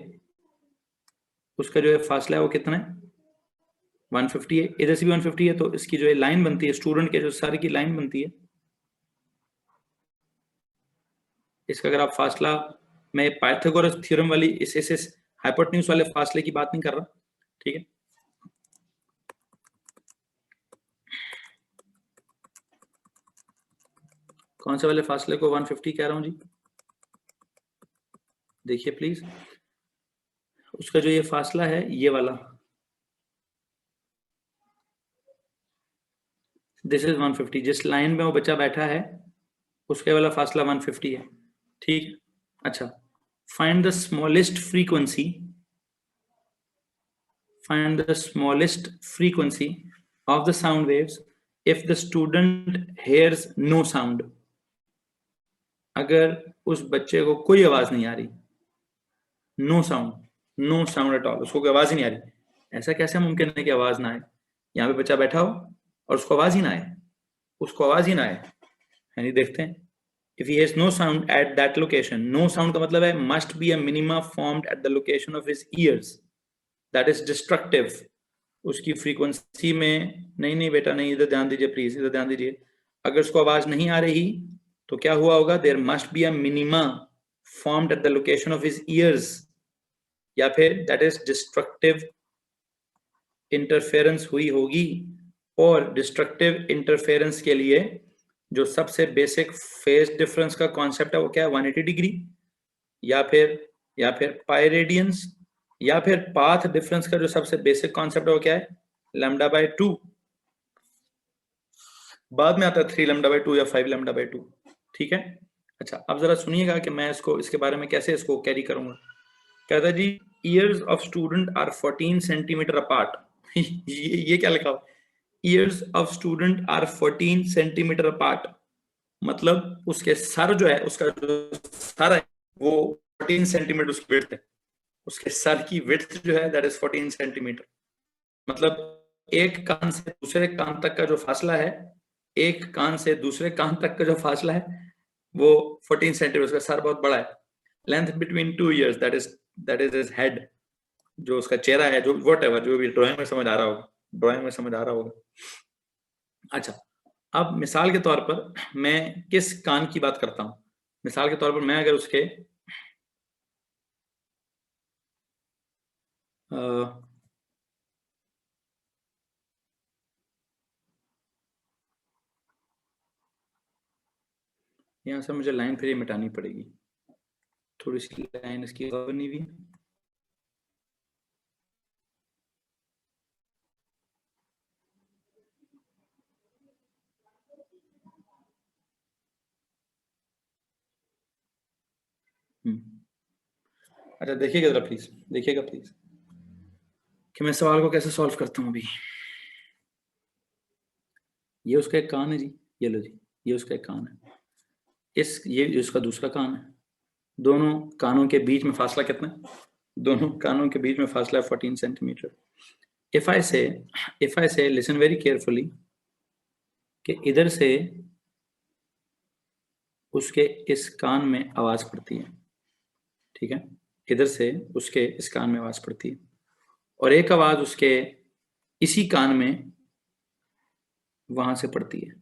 उसका जो है फासला है वो कितना है? 150 है. इधर से भी 150 है. तो इसकी जो है लाइन बनती है, स्टूडेंट के जो सर की लाइन बनती है, इसका अगर आप फासला, मैं पाइथागोरस थ्योरम वाली इस हाइपोटेन्यूज वाले फासले की बात नहीं कर रहा. ठीक है. कौन से वाले फासले को 150 कह रहा हूं जी? देखिए प्लीज, उसका जो ये फासला है ये वाला, दिस इज 150. जिस लाइन में वो बच्चा बैठा है उसके वाला फासला 150 है. ठीक. अच्छा, find the smallest frequency. Find the smallest frequency of the sound waves if the student hears no sound. अगर उस बच्चे को कोई आवाज नहीं आ रही, नो साउंड एट ऑल, उसको कोई आवाज ही नहीं आ रही. ऐसा कैसे मुमकिन है कि आवाज ना आए? यहाँ पे बच्चा बैठा हो और उसको आवाज ही ना आए, उसको आवाज ही ना आए. यानी देखते हैं, if he has no sound at that location, no sound का मतलब है must be a minima formed at the location of his ears. That is destructive. उसकी फ्रीक्वेंसी में नहीं बेटा नहीं, इधर ध्यान दीजिए प्लीज, इधर ध्यान दीजिए. अगर उसको आवाज नहीं आ रही तो क्या हुआ होगा? There must be a minima formed at the location of his ears, या फिर दैट इज डिस्ट्रक्टिव इंटरफेरेंस हुई होगी. और डिस्ट्रक्टिव इंटरफेरेंस के लिए जो सबसे बेसिक फेज डिफरेंस का कॉन्सेप्ट है वो क्या है? 180 डिग्री, या फिर पाई रेडियंस, या फिर पाथ डिफरेंस का जो सबसे बेसिक कॉन्सेप्ट है वो क्या है? λ/2. बाद में आता है 3 λ/2 या 5 λ/2. ठीक है. अच्छा, अब जरा सुनिएगा कि मैं इसके बारे में कैसे इसको कैरी करूंगा. कहता है जी, ears of student are 14 centimetre apart. ये क्या लिखा? Ears of student are 14 centimetre apart. मतलब उसके सर जो है, उसका जो सर है वो 14 सेंटीमीटर उसकी विड्थ है. उसके सर की विड्थ जो है दैट इज 14 सेंटीमीटर. मतलब एक कान से दूसरे कान तक का जो फासला है, एक कान से दूसरे कान तक का जो फासला है वो 14 सेंटीमीटर. उसका सर बहुत बड़ा है. Length between 2 years that is his head. जो उसका चेहरा है, जो व्हाटएवर, जो भी ड्राइंग में समझ आ रहा होगा. अच्छा, अब मिसाल के तौर पर मैं किस कान की बात करता हूं? मिसाल के तौर पर मैं अगर उसके यहाँ से मुझे लाइन फिर मिटानी पड़ेगी. थोड़ी सी लाइन इसकी बनी हुई है. अच्छा, देखिएगा जरा प्लीज, देखिएगा प्लीज कि मैं सवाल को कैसे सॉल्व करता हूँ. अभी ये उसका एक कान है जी, ये लो जी, ये उसका एक कान है, ये उसका दूसरा कान है। दोनों कानों के बीच में फासला कितना है? दोनों कानों के बीच में फासला है 14 centimetre. If I say listen very carefully कि इधर से उसके इस कान में आवाज पड़ती है, ठीक है, इधर से उसके इस कान में आवाज पड़ती है, और एक आवाज उसके इसी कान में वहां से पड़ती है।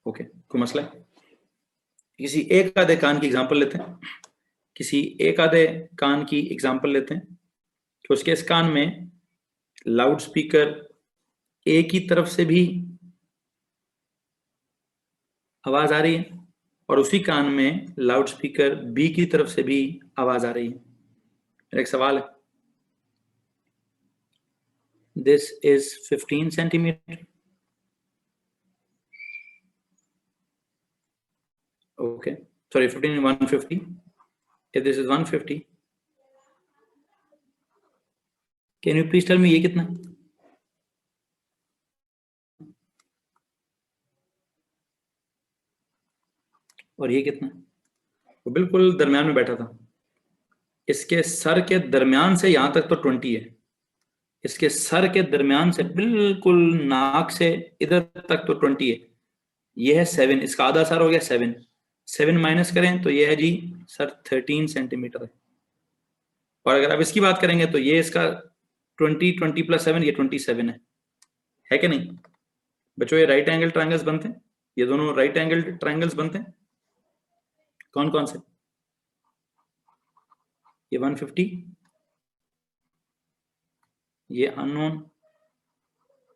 ओके, कोई मसला है? किसी एक आधे कान की एग्जांपल लेते हैं, किसी एक आधे कान की एग्जांपल लेते हैं कि उसके इस कान में लाउड स्पीकर ए की तरफ से भी आवाज आ रही है और उसी कान में लाउड स्पीकर बी की तरफ से भी आवाज आ रही है। मेरा एक सवाल है, this is 15 centimetre, okay, sorry, 15 and 150. If this is 150, can you please tell me ये कितना? और ये कितना? वो बिल्कुल दरमियान में बैठा था। इसके सर के दरमियान से यहां तक तो 20 है, इसके सर के दरमियान से बिल्कुल नाक से इधर तक तो 20 है। ये है 7, इसका आधा सर हो गया 7 माइनस करें तो ये है जी सर 13 सेंटीमीटर है। और अगर आप इसकी बात करेंगे तो ये इसका 20 प्लस 7, ये 27 है कि नहीं बच्चों? ये राइट एंगल ट्रायंगल्स बनते हैं, ये दोनों राइट एंगल ट्रायंगल्स बनते हैं। कौन कौन से? ये 150, ये unknown,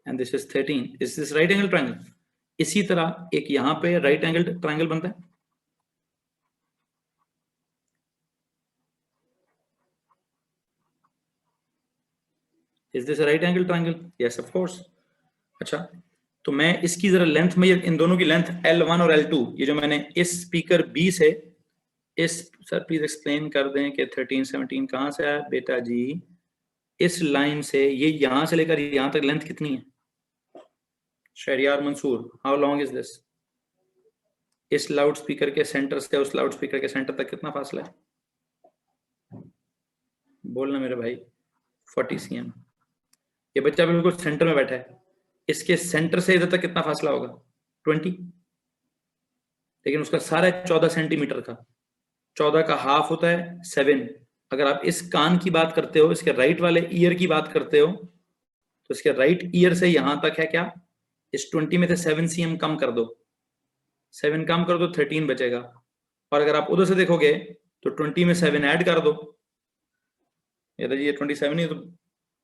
and this is 13, is this right angle triangle? इसी तरह एक यहां पे राइट एंगल ट्रायंगल बनता है, is this right angle triangle? Yes of course. अच्छा, तो मैं इसकी जरा लेंथ में, इन दोनों की लेंथ L1 और L2, ये जो मैंने इस स्पीकर B से इस, सर प्लीज एक्सप्लेन कर दें कि 13 17 कहां से आया बेटा जी? इस लाइन से ये यहां से लेकर यहां तक लेंथ कितनी है? Shahriyar Mansoor, how long is this? इस लाउड स्पीकर के सेंटर से उस लाउड स्पीकर के सेंटर तक कितना फासला है? बोलना मेरे भाई। 40 cm। ये बच्चा बिल्कुल सेंटर में बैठा है, इसके सेंटर से इधर तक कितना फासला होगा? 20। लेकिन उसका सारा 14 सेंटीमीटर का, 14 का हाफ होता है 7। अगर आप इस कान की बात करते हो, इसके राइट वाले ईयर की बात करते हो, तो इसके राइट ईयर से यहां तक है क्या? इस 20 में से 7 cm कम कर दो, 7 कम कर दो 13 बचेगा। और अगर आप उधर से देखोगे तो 20 में 7 ऐड कर दो, ये 27 ही तो,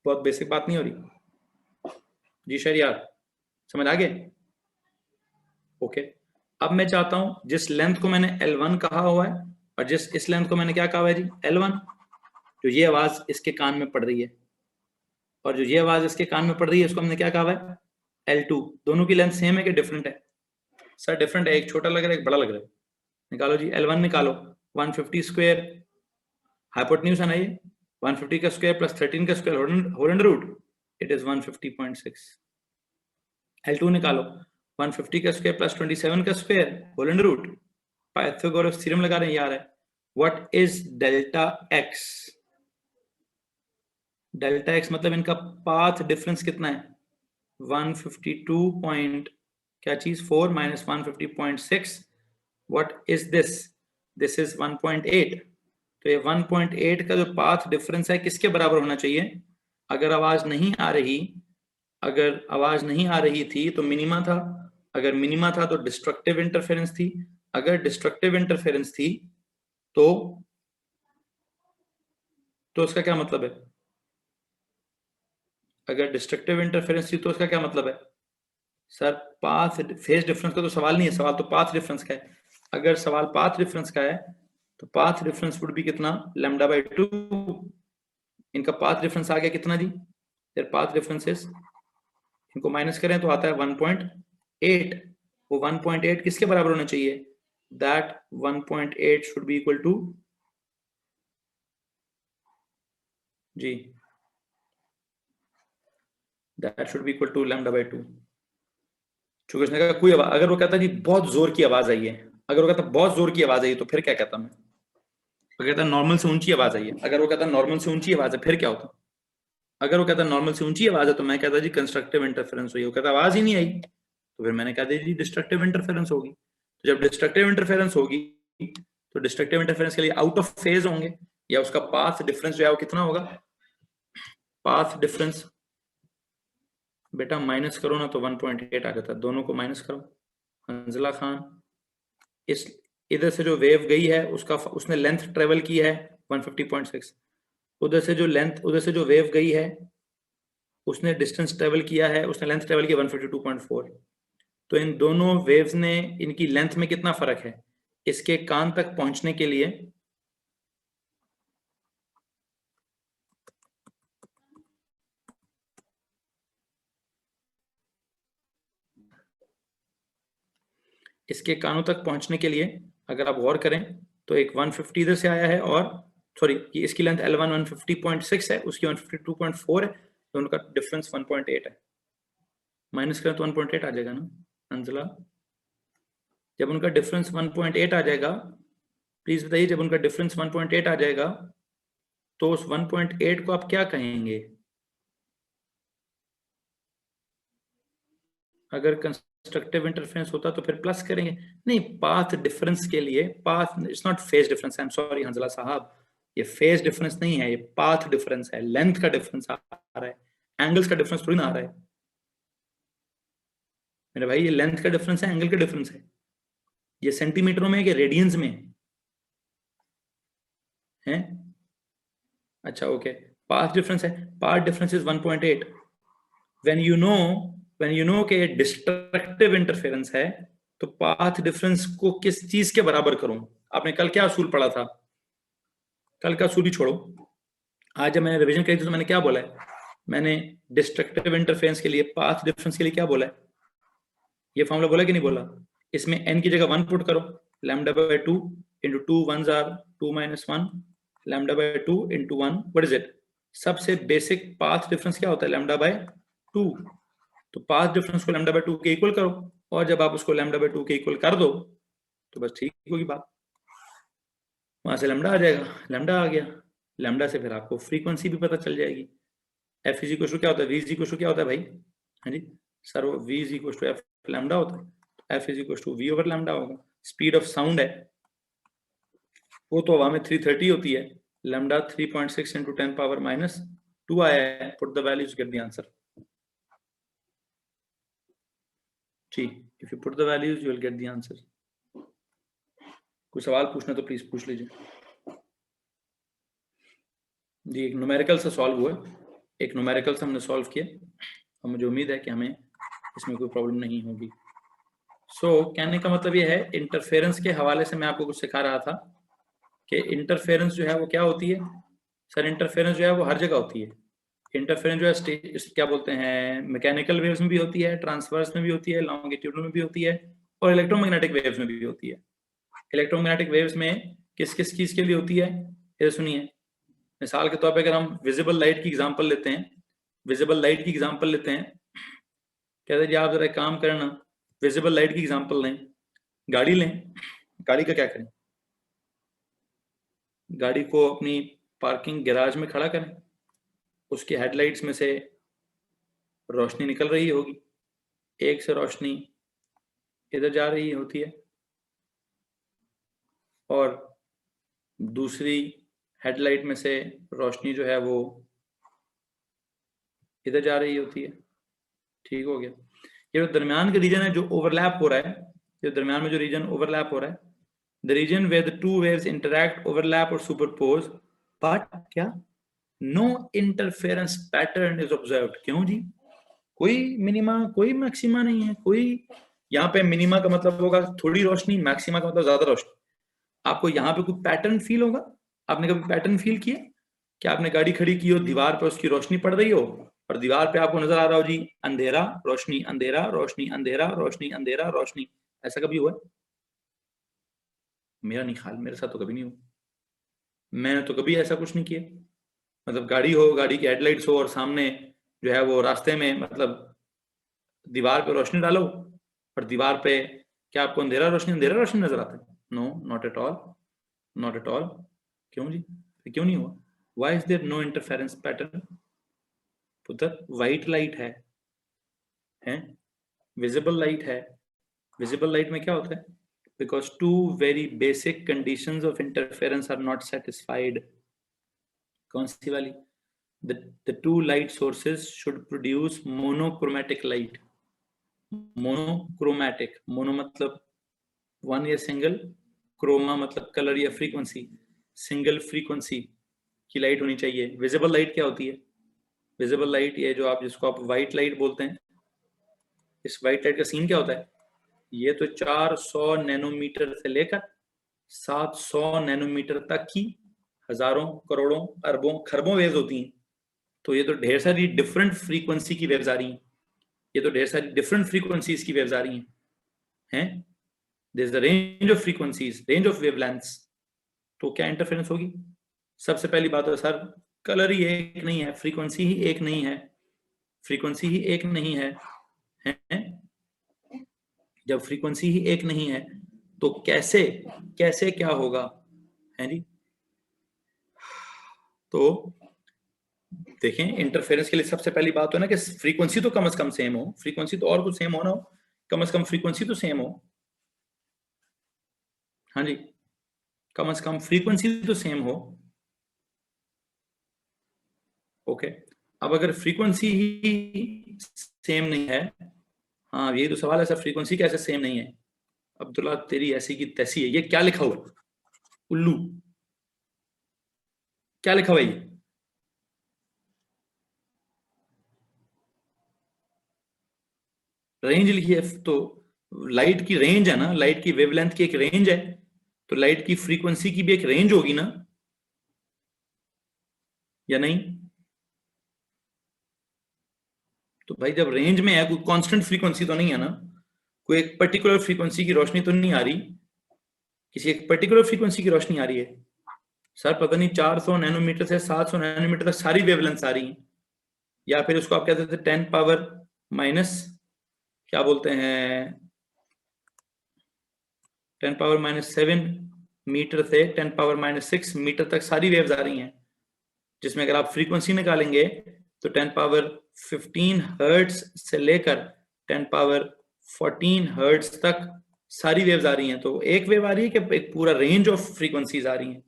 बहुत बेसिक बात नहीं हो रही जी शहरियार? समझ आ गए? ओके, अब मैं चाहता हूं जिस लेंथ को मैंने L1 कहा हुआ है और जिस इस लेंथ को मैंने क्या कहा है जी? L1, जो ये आवाज इसके कान में पड़ रही है और जो ये आवाज इसके कान में पड़ रही है इसको हमने क्या कहा है? L2। दोनों की लेंथ सेम है कि डिफरेंट है? सर डिफरेंट है, एक छोटा लग रहा है एक बड़ा लग रहा है। निकालो जी, L1 निकालो। 150 स्क्वायर हाइपोटेन्यूज है ना, ये 150 का स्क्वायर प्लस 13 का square whole under root, it is 150.6। L2 निकालो, 150 का स्क्वायर प्लस 27 का square whole under root, Pythagoras theorem लगा रहे हैं यार। है what is delta x? Delta x मतलब इनका पाथ डिफरेंस कितना है? 152 पॉइंट क्या चीज 4 minus 150.6। What is this? This is 1.8। तो ये 1.8 का जो पाथ डिफरेंस है किसके बराबर होना चाहिए? अगर आवाज नहीं आ रही, अगर आवाज नहीं आ रही थी तो मिनिमा था, अगर मिनिमा था तो डिस्ट्रक्टिव इंटरफेरेंस थी, अगर डिस्ट्रक्टिव इंटरफेरेंस थी तो उसका क्या मतलब है? अगर डिस्ट्रक्टिव इंटरफेरेंस थी तो उसका क्या मतलब है? सर पाथ फेज डिफरेंस का तो सवाल नहीं है, सवाल तो पाथ डिफरेंस का है। अगर सवाल पाथ डिफरेंस का है तो पाथ डिफरेंस वुड बी कितना? λ/2। इनका पाथ डिफरेंस आ गया कितना जी? देयर पाथ डिफरेंसेस, इनको माइनस करें तो आता है 1.8। वो 1.8 किसके बराबर होना चाहिए? That 1.8 should be equal to जी, that should be equal to λ/2। चूंकि उसने कहा कोई आवाज, अगर वो कहता जी बहुत जोर की आवाज आई है, अगर वो कहता बहुत जोर की आवाज आई तो फिर क्या कहता मैं? वो कहता नॉर्मल से ऊंची आवाज आई है, अगर वो कहता नॉर्मल से ऊंची आवाज है फिर क्या होता? अगर वो कहता नॉर्मल से ऊंची आवाज है तो मैं कहता जी कंस्ट्रक्टिव इंटरफेरेंस हुई। वो कहता आवाज ही नहीं आई तो फिर मैंने कहा जी डिस्ट्रक्टिव इंटरफेरेंस होगी। तो जब डिस्ट्रक्टिव इंटरफेरेंस होगी तो डिस्ट्रक्टिव इंटरफेरेंस के लिए आउट ऑफ फेज होंगे, या उसका पाथ डिफरेंस जो है वो कितना होगा? पाथ डिफरेंस बेटा माइनस करो ना तो 1.8 आ जाता है, दोनों को माइनस करो। हंजला खान, इस इधर से जो वेव गई है उसका उसने लेंथ ट्रेवल की है 150.6, उधर से जो वेव गई है उसने डिस्टेंस ट्रेवल किया है, उसने लेंथ ट्रेवल किया 152.4। तो इन दोनों वेव्स ने, इनकी लेंथ में कितना फर्क है? इसके कान तक पहुंचने के लिए इसके कानों तक पहुंचने के लिए अगर आप गौर करें तो एक 150 इधर से आया है, और सॉरी इसकी लेंथ L1 150.6 है, उसकी 152.4 है, तो उनका डिफरेंस 1.8 है। माइनस करें तो 1.8 आ जाएगा ना अंजला? जब उनका डिफरेंस 1.8 आ जाएगा, प्लीज बताइए, जब उनका डिफरेंस 1.8 आ जाएगा तो उस 1.8 को आप क्या कहेंगे? अगर कंस्ट्रक्टिव इंटरफेरेंस होता तो फिर प्लस करेंगे। नहीं, पाथ डिफरेंस के लिए, path it's not phase difference, I am sorry Hanzala साहब, ये फेज डिफरेंस नहीं है, ये पाथ डिफरेंस है, लेंथ का डिफरेंस आ रहा है, एंगल्स का डिफरेंस थोड़ी ना आ रहा है मेरे भाई। ये लेंथ का डिफरेंस है, एंगल का डिफरेंस है। ये सेंटीमीटरों में है कि रेडियंस में है? अच्छा ओके, पाथ डिफरेंस है, path difference is 1.8। When you know कि डिस्ट्रक्टिव इंटरफेरेंस है तो पाथ डिफरेंस को किस चीज के बराबर करूं? आपने कल क्या असूल पढ़ा था? कल का असूल ही छोड़ो, आज जब मैंने रिवीजन करी थी तो मैंने क्या बोला है? मैंने डिस्ट्रक्टिव इंटरफेरेंस के लिए पाथ डिफरेंस के लिए क्या बोला है? ये फॉर्मूला बोला कि नहीं बोला? इसमें n की जगह 1 पुट करो, lambda by 2 into 2 1s or 2 minus 1, lambda by 2 into 1, what is it? सबसे बेसिक पाथ डिफरेंस क्या होता है? Lambda by 2। तो पाथ डिफरेंस को लैम्डा बाय 2 के इक्वल करो, और जब आप उसको लैम्डा बाय 2 के इक्वल कर दो तो बस ठीक होगी बात, वहां से लैम्डा आ जाएगा। लैम्डा आ गया, लैम्डा से फिर आपको फ्रीक्वेंसी भी पता चल जाएगी। एफ इज इक्वल टू क्या होता है? वी इज इक्वल टू क्या होता है भाई? हाँ जी sir, V is equal to F lambda होता है, F is equal to V over lambda होगा। स्पीड ऑफ साउंड है वो तो हवा में 330 होती है, लैम्डा 3.6 इंटू 10 पावर माइनस 2 आया है। Put the values, get the answer. ठीक, if you put the values you will get the answer. कोई सवाल पूछना तो प्लीज पूछ लीजिए जी। एक न्यूमेरिकल से सॉल्व हुआ, एक न्यूमेरिकल से हमने सॉल्व किया, और मुझे उम्मीद है कि हमें इसमें कोई प्रॉब्लम नहीं होगी। कहने का मतलब ये है, इंटरफेरेंस के हवाले से मैं आपको कुछ सिखा रहा था कि इंटरफेरेंस जो है वो क्या होती है। सर इंटरफेरेंस जो है वो हर जगह होती है। इंटरफेरेंस जो है क्या बोलते हैं, मैकेनिकल वेव्स में भी होती है, ट्रांसवर्स में भी होती है, लॉन्गिट्यूडनल में भी होती है, और इलेक्ट्रोमैग्नेटिक वेव्स में भी होती है। इलेक्ट्रोमैग्नेटिक वेव्स में किस किस चीज के लिए होती है ये सुनिए। मिसाल के तौर पे अगर हम विजिबल लाइट की एग्जांपल लेते हैं, विजिबल लाइट की एग्जांपल लेते हैं, कहते जी आप जरा एक काम करें ना, विजिबल लाइट की एग्जांपल लें, गाड़ी लें। गाड़ी का क्या करें? गाड़ी को अपनी पार्किंग गैराज में खड़ा करें, उसके हेडलाइट्स में से रोशनी निकल रही होगी, एक से रोशनी इधर जा रही होती है और दूसरी हेडलाइट में से रोशनी जो है वो इधर जा रही होती है। ठीक हो गया। ये जो दरमियान का रीजन है जो ओवरलैप हो रहा है, जो दरमियान में जो रीजन ओवरलैप हो रहा है, the reason where the two waves interact, overlap और सुपरपोज, बट क्या no interference pattern is observed. क्यों जी? कोई मिनिमा कोई मैक्सिमा नहीं है। कोई यहाँ पे मिनिमा का मतलब होगा थोड़ी रोशनी, मैक्सिमा का मतलब ज्यादा रोशनी। आपको यहाँ पे कोई पैटर्न फील होगा? आपने कभी पैटर्न फील किया कि आपने गाड़ी खड़ी की हो, दीवार पर उसकी रोशनी पड़ रही हो, और दीवार पे आपको नजर आ रहा हो जी अंधेरा रोशनी अंधेरा रोशनी अंधेरा रोशनी अंधेरा रोशनी? ऐसा कभी हुआ? मेरा नहीं ख्याल, मेरे साथ तो कभी नहीं हुआ। मैंने तो कभी ऐसा कुछ नहीं किया। मतलब गाड़ी हो, गाड़ी की हेडलाइट्स हो, और सामने जो है वो रास्ते में मतलब दीवार पे रोशनी डालो, और दीवार पे क्या आपको अंधेरा रोशनी नजर आता है? No, not at all, not at all. क्यों जी, क्यों नहीं हुआ? Why is there no interference pattern? उधर व्हाइट लाइट है, विजिबल लाइट है। विजिबल लाइट में क्या होता है? Because two very basic conditions of interference are not satisfied. कौन सी वाली? the two light sources should produce monochromatic light. Monochromatic, mono मतलब वन या सिंगल, क्रोमा मतलब कलर या फ्रीक्वेंसी, सिंगल फ्रीक्वेंसी की लाइट होनी चाहिए। विजिबल लाइट क्या होती है? विजिबल लाइट ये जो आप जिसको आप व्हाइट लाइट बोलते हैं, इस व्हाइट लाइट का सीन क्या होता है? ये तो 400 नैनोमीटर से लेकर 700 नैनोमीटर तक की हजारों, करोड़ों, अरबों, खरबों वेव्स होती हैं। तो ये तो ढेर सारी डिफरेंट फ्रीक्वेंसी की वेव्स आ रही हैं, ये तो ढेर सारी डिफरेंट फ्रीक्वेंसीज की वेव्स आ रही हैं। There is the range of frequencies, range of wavelengths. तो क्या इंटरफेरेंस होगी? सबसे पहली बात है सर, कलर ही एक नहीं है, फ्रीक्वेंसी ही एक नहीं है, फ्रीक्वेंसी ही एक नहीं है, हैं? जब फ्रीक्वेंसी ही एक नहीं है तो कैसे कैसे क्या होगा, है जी? तो देखें, इंटरफेरेंस के लिए सबसे पहली बात हो ना कि फ्रीक्वेंसी तो कम से कम सेम हो, फ्रीक्वेंसी तो और कुछ सेम हो ना हो, कम से कम फ्रीक्वेंसी तो सेम हो। हाँ जी, कम से कम फ्रीक्वेंसी तो सेम हो। ओके, अब अगर फ्रीक्वेंसी ही सेम नहीं है, हाँ यही तो सवाल है सर, फ्रीक्वेंसी कैसे सेम नहीं है? अब्दुल्ला तेरी ऐसी की तैसी है। ये क्या लिखा हुआ है? उल्लू, क्या लिखा हुआ है ये? रेंज लिखी है तो लाइट की रेंज है ना, लाइट की वेवलेंथ की एक रेंज है, तो लाइट की फ्रीक्वेंसी की भी एक रेंज होगी ना, या नहीं? तो भाई जब रेंज में है, कोई कांस्टेंट फ्रीक्वेंसी तो नहीं है ना, कोई एक पर्टिकुलर फ्रीक्वेंसी की रोशनी तो नहीं आ रही, किसी एक पर्टिकुलर फ्रीक्वेंसी की रोशनी आ रही है। सर पता नहीं 400 नैनोमीटर से 700 नैनोमीटर तक सारी वेवलेंथ आ रही हैं, या फिर उसको आप कहते थे 10 पावर माइनस, क्या बोलते हैं, 10 पावर माइनस 7 मीटर से 10 पावर माइनस 6 मीटर तक सारी वेव्स आ रही हैं, जिसमें अगर आप फ्रीक्वेंसी निकालेंगे तो 10 पावर 15 हर्ट्ज से लेकर 10 पावर 14 हर्ट्ज तक सारी वेव्स आ रही हैं। तो एक वेव आ रही है कि एक पूरा रेंज ऑफ फ्रीक्वेंसीज आ रही हैं?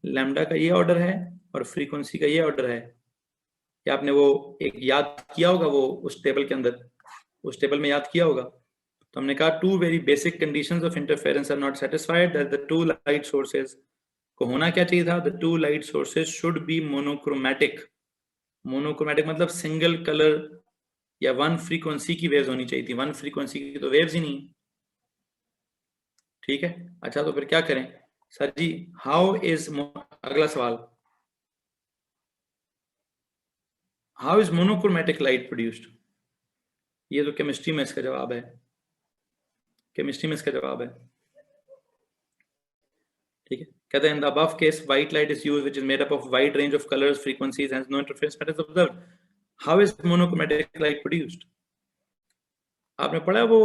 लैम्डा का ये ऑर्डर है और फ्रीक्वेंसी का ये ऑर्डर है। क्या आपने वो एक याद किया होगा, वो उस टेबल के अंदर, उस टेबल में याद किया होगा? तो हमने कहा two very basic conditions of interference are not satisfied, that the two light sources को होना क्या चाहिए था? The two light sources should be monochromatic. Monochromatic मतलब सिंगल कलर या वन फ्रीक्वेंसी की वेव्स होनी चाहिए थी, वन फ्रीक्वेंसी की तो वेव्स ही नहीं। ठीक है, अच्छा तो फिर क्या करें सर जी? हाउ इज, अगला सवाल, how is monochromatic light produced? ये तो केमिस्ट्री में इसका जवाब है, केमिस्ट्री में इसका जवाब है। ठीक है, कहते हैं in the above case white light is used which is made up of wide range of colours, frequencies and no interference patterns observed. How is monochromatic light produced? आपने पढ़ा वो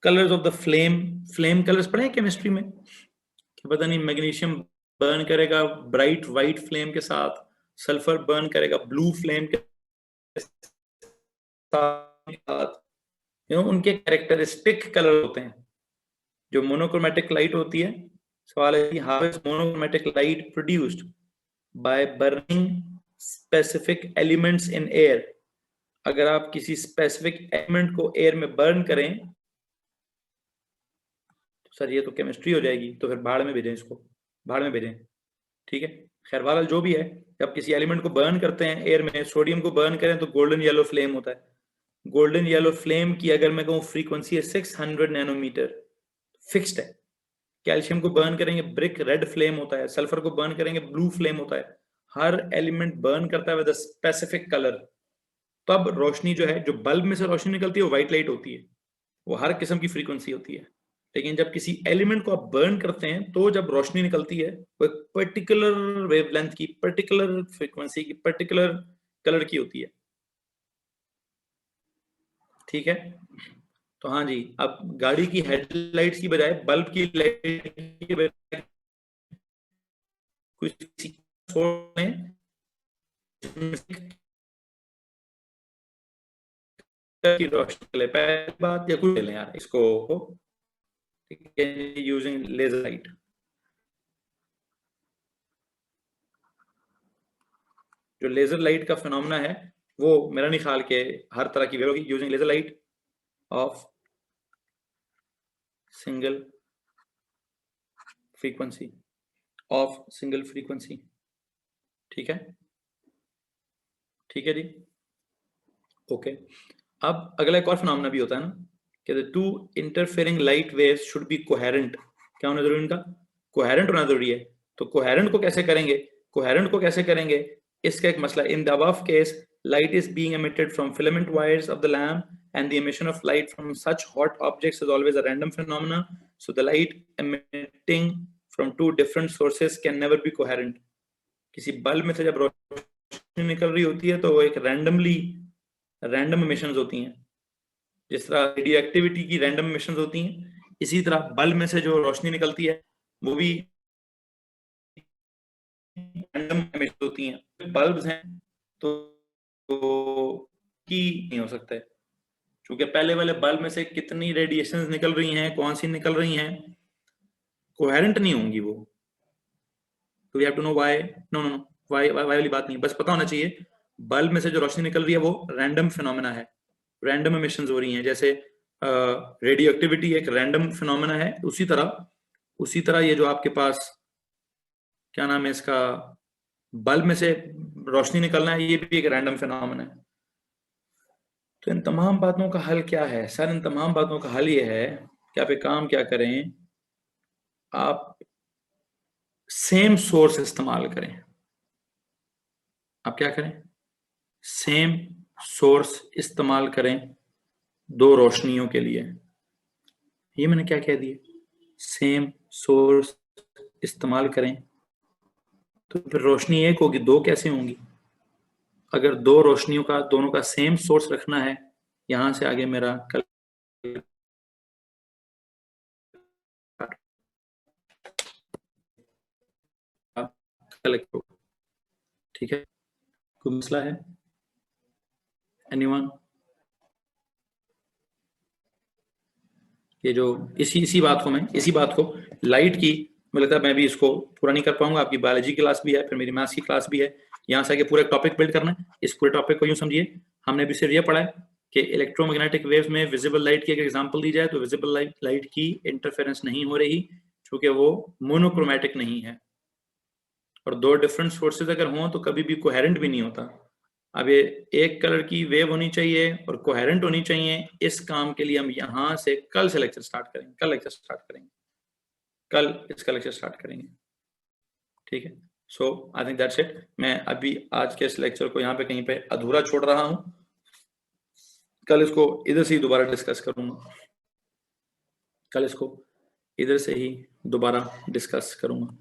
colours of the flame, flame colours पढ़े हैं chemistry में, कि पता नहीं magnesium burn करेगा ब्राइट व्हाइट फ्लेम के साथ, सल्फर बर्न करेगा ब्लू फ्लेम के साथ, उनके कैरेक्टरिस्टिक कलर होते हैं। जो मोनोक्रोमैटिक लाइट होती है, सवाल है how is monochromatic light produced? By burning specific elements in air. अगर आप किसी स्पेसिफिक एलिमेंट को एयर में बर्न करें, तो सर ये तो केमिस्ट्री हो जाएगी, तो फिर भाड़ में भेजें इसको, भाड़ में भेजें। ठीक है, खैर बहरहाल जो भी है, जब किसी एलिमेंट को बर्न करते हैं एयर में, सोडियम को बर्न करें तो गोल्डन येलो फ्लेम होता है। गोल्डन येलो फ्लेम की अगर मैं कहूँ फ्रीक्वेंसी है 600 नैनोमीटर, फिक्स्ड है। कैल्शियम को बर्न करेंगे ब्रिक रेड फ्लेम होता है, सल्फर को बर्न करेंगे ब्लू फ्लेम होता है। हर एलिमेंट बर्न करता है विद अ स्पेसिफिक कलर। तब रोशनी जो है, जो बल्ब में से रोशनी निकलती है वो व्हाइट लाइट होती है, वो हर किस्म की फ्रीक्वेंसी होती है। लेकिन जब किसी एलिमेंट को आप बर्न करते हैं तो जब रोशनी निकलती है वो एक पर्टिकुलर वेवलेंथ की, पर्टिकुलर फ्रीक्वेंसी की, पर्टिकुलर कलर की होती है। ठीक है। तो हाँ जी, अब गाड़ी की हेडलाइट्स की बजाय बल्ब की लाइट की बजाय कुछ की रोशनी के लिए पहली बात, या कुछ ले लें यार इसको, ठीक है, यूजिंग लेजर लाइट। जो लेजर लाइट का फिनोमेना है वो मेरा नहीं ख्याल के हर तरह की वेव होगी, using laser light of single frequency, of single frequency. ठीक है, ठीक है जी, ओके। अब अगला एक और फिनोमेना भी होता है ना कि the two interfering light waves should be coherent. क्या होना जरूरी, इनका कोहेरेंट होना जरूरी है। तो कोहेरेंट को कैसे करेंगे, कोहेरेंट को कैसे करेंगे, इसका एक मसला, इन the above case light is being emitted from filament wires of the lamp and the emission of light from such hot objects is always a random phenomena, so the light emitting from two different sources can never be coherent। किसी bulb में से जब रोशनी निकल रही होती है तो वो एक रैंडम इमिशंस होती हैं, जिस तरह रेडियो एक्टिविटी की रैंडम इमिशंस होती हैं, इसी तरह बल्ब में से जो रोशनी निकलती है वो भी रैंडम इमिशंस होती हैं। बल्ब्स हैं तो की नहीं हो सकता है, क्योंकि पहले वाले बल्ब में से कितनी रेडिएशंस निकल रही हैं, कौन सी निकल रही हैं, कोहेरेंट नहीं होंगी वो। तो we have to know why. No no no, why वाली बात नहीं, बस पता होना चाहिए बल्ब में से जो रोशनी निकल रही है वो रैंडम फिनोमेना है, रैंडम इमिशंस हो रही हैं। जैसे रेडियो एक्टिविटी एक रैंडम फिनोमेना है, उसी तरह ये जो आपके पास क्या नाम है इसका, बल्ब में से रोशनी निकलना है, ये भी एक रैंडम फिनोमेना है। तो इन तमाम बातों का हल क्या है सर? इन तमाम बातों का हल ये है कि आप एक काम क्या करें, आप सेम सोर्स इस्तेमाल करें। आप क्या करें, सेम सोर्स इस्तेमाल करें दो रोशनियों के लिए। ये मैंने क्या कह दिया, सेम सोर्स इस्तेमाल करें, तो फिर रोशनी एक होगी, दो कैसे होंगी? अगर दो रोशनियों का, दोनों का सेम सोर्स रखना है, यहां से आगे मेरा कल ठीक है, कोई मसला है एनीवन? ये जो इसी बात को लाइट की, मुझे लगता है मैं भी इसको पूरा नहीं कर पाऊंगा। आपकी बायोलॉजी क्लास भी है, फिर मेरी मैथ्स की क्लास भी है, यहाँ से आगे पूरा टॉपिक बिल्ड करना है। इस पूरे टॉपिक को यूं समझिए, हमने भी सिर्फ ये पढ़ा है कि इलेक्ट्रोमैग्नेटिक वेव्स में विजिबल लाइट की एक एग्जांपल दी जाए तो विजिबल लाइट की इंटरफेरेंस नहीं हो रही, क्योंकि वो मोनोक्रोमेटिक नहीं है, और दो डिफरेंट सोर्सेज अगर हों तो कभी भी कोहेरेंट भी नहीं होता। अब ये एक कलर की वेव होनी चाहिए और कोहेरेंट होनी चाहिए, इस काम के लिए हम यहाँ से कल से लेक्चर स्टार्ट करेंगे, कल इसका लेक्चर स्टार्ट करेंगे। ठीक है, सो आई थिंक दैट्स इट। मैं अभी आज के इस लेक्चर को यहाँ पे कहीं पे अधूरा छोड़ रहा हूँ, कल इसको इधर से ही दोबारा डिस्कस करूंगा, कल इसको इधर से ही दोबारा डिस्कस करूंगा।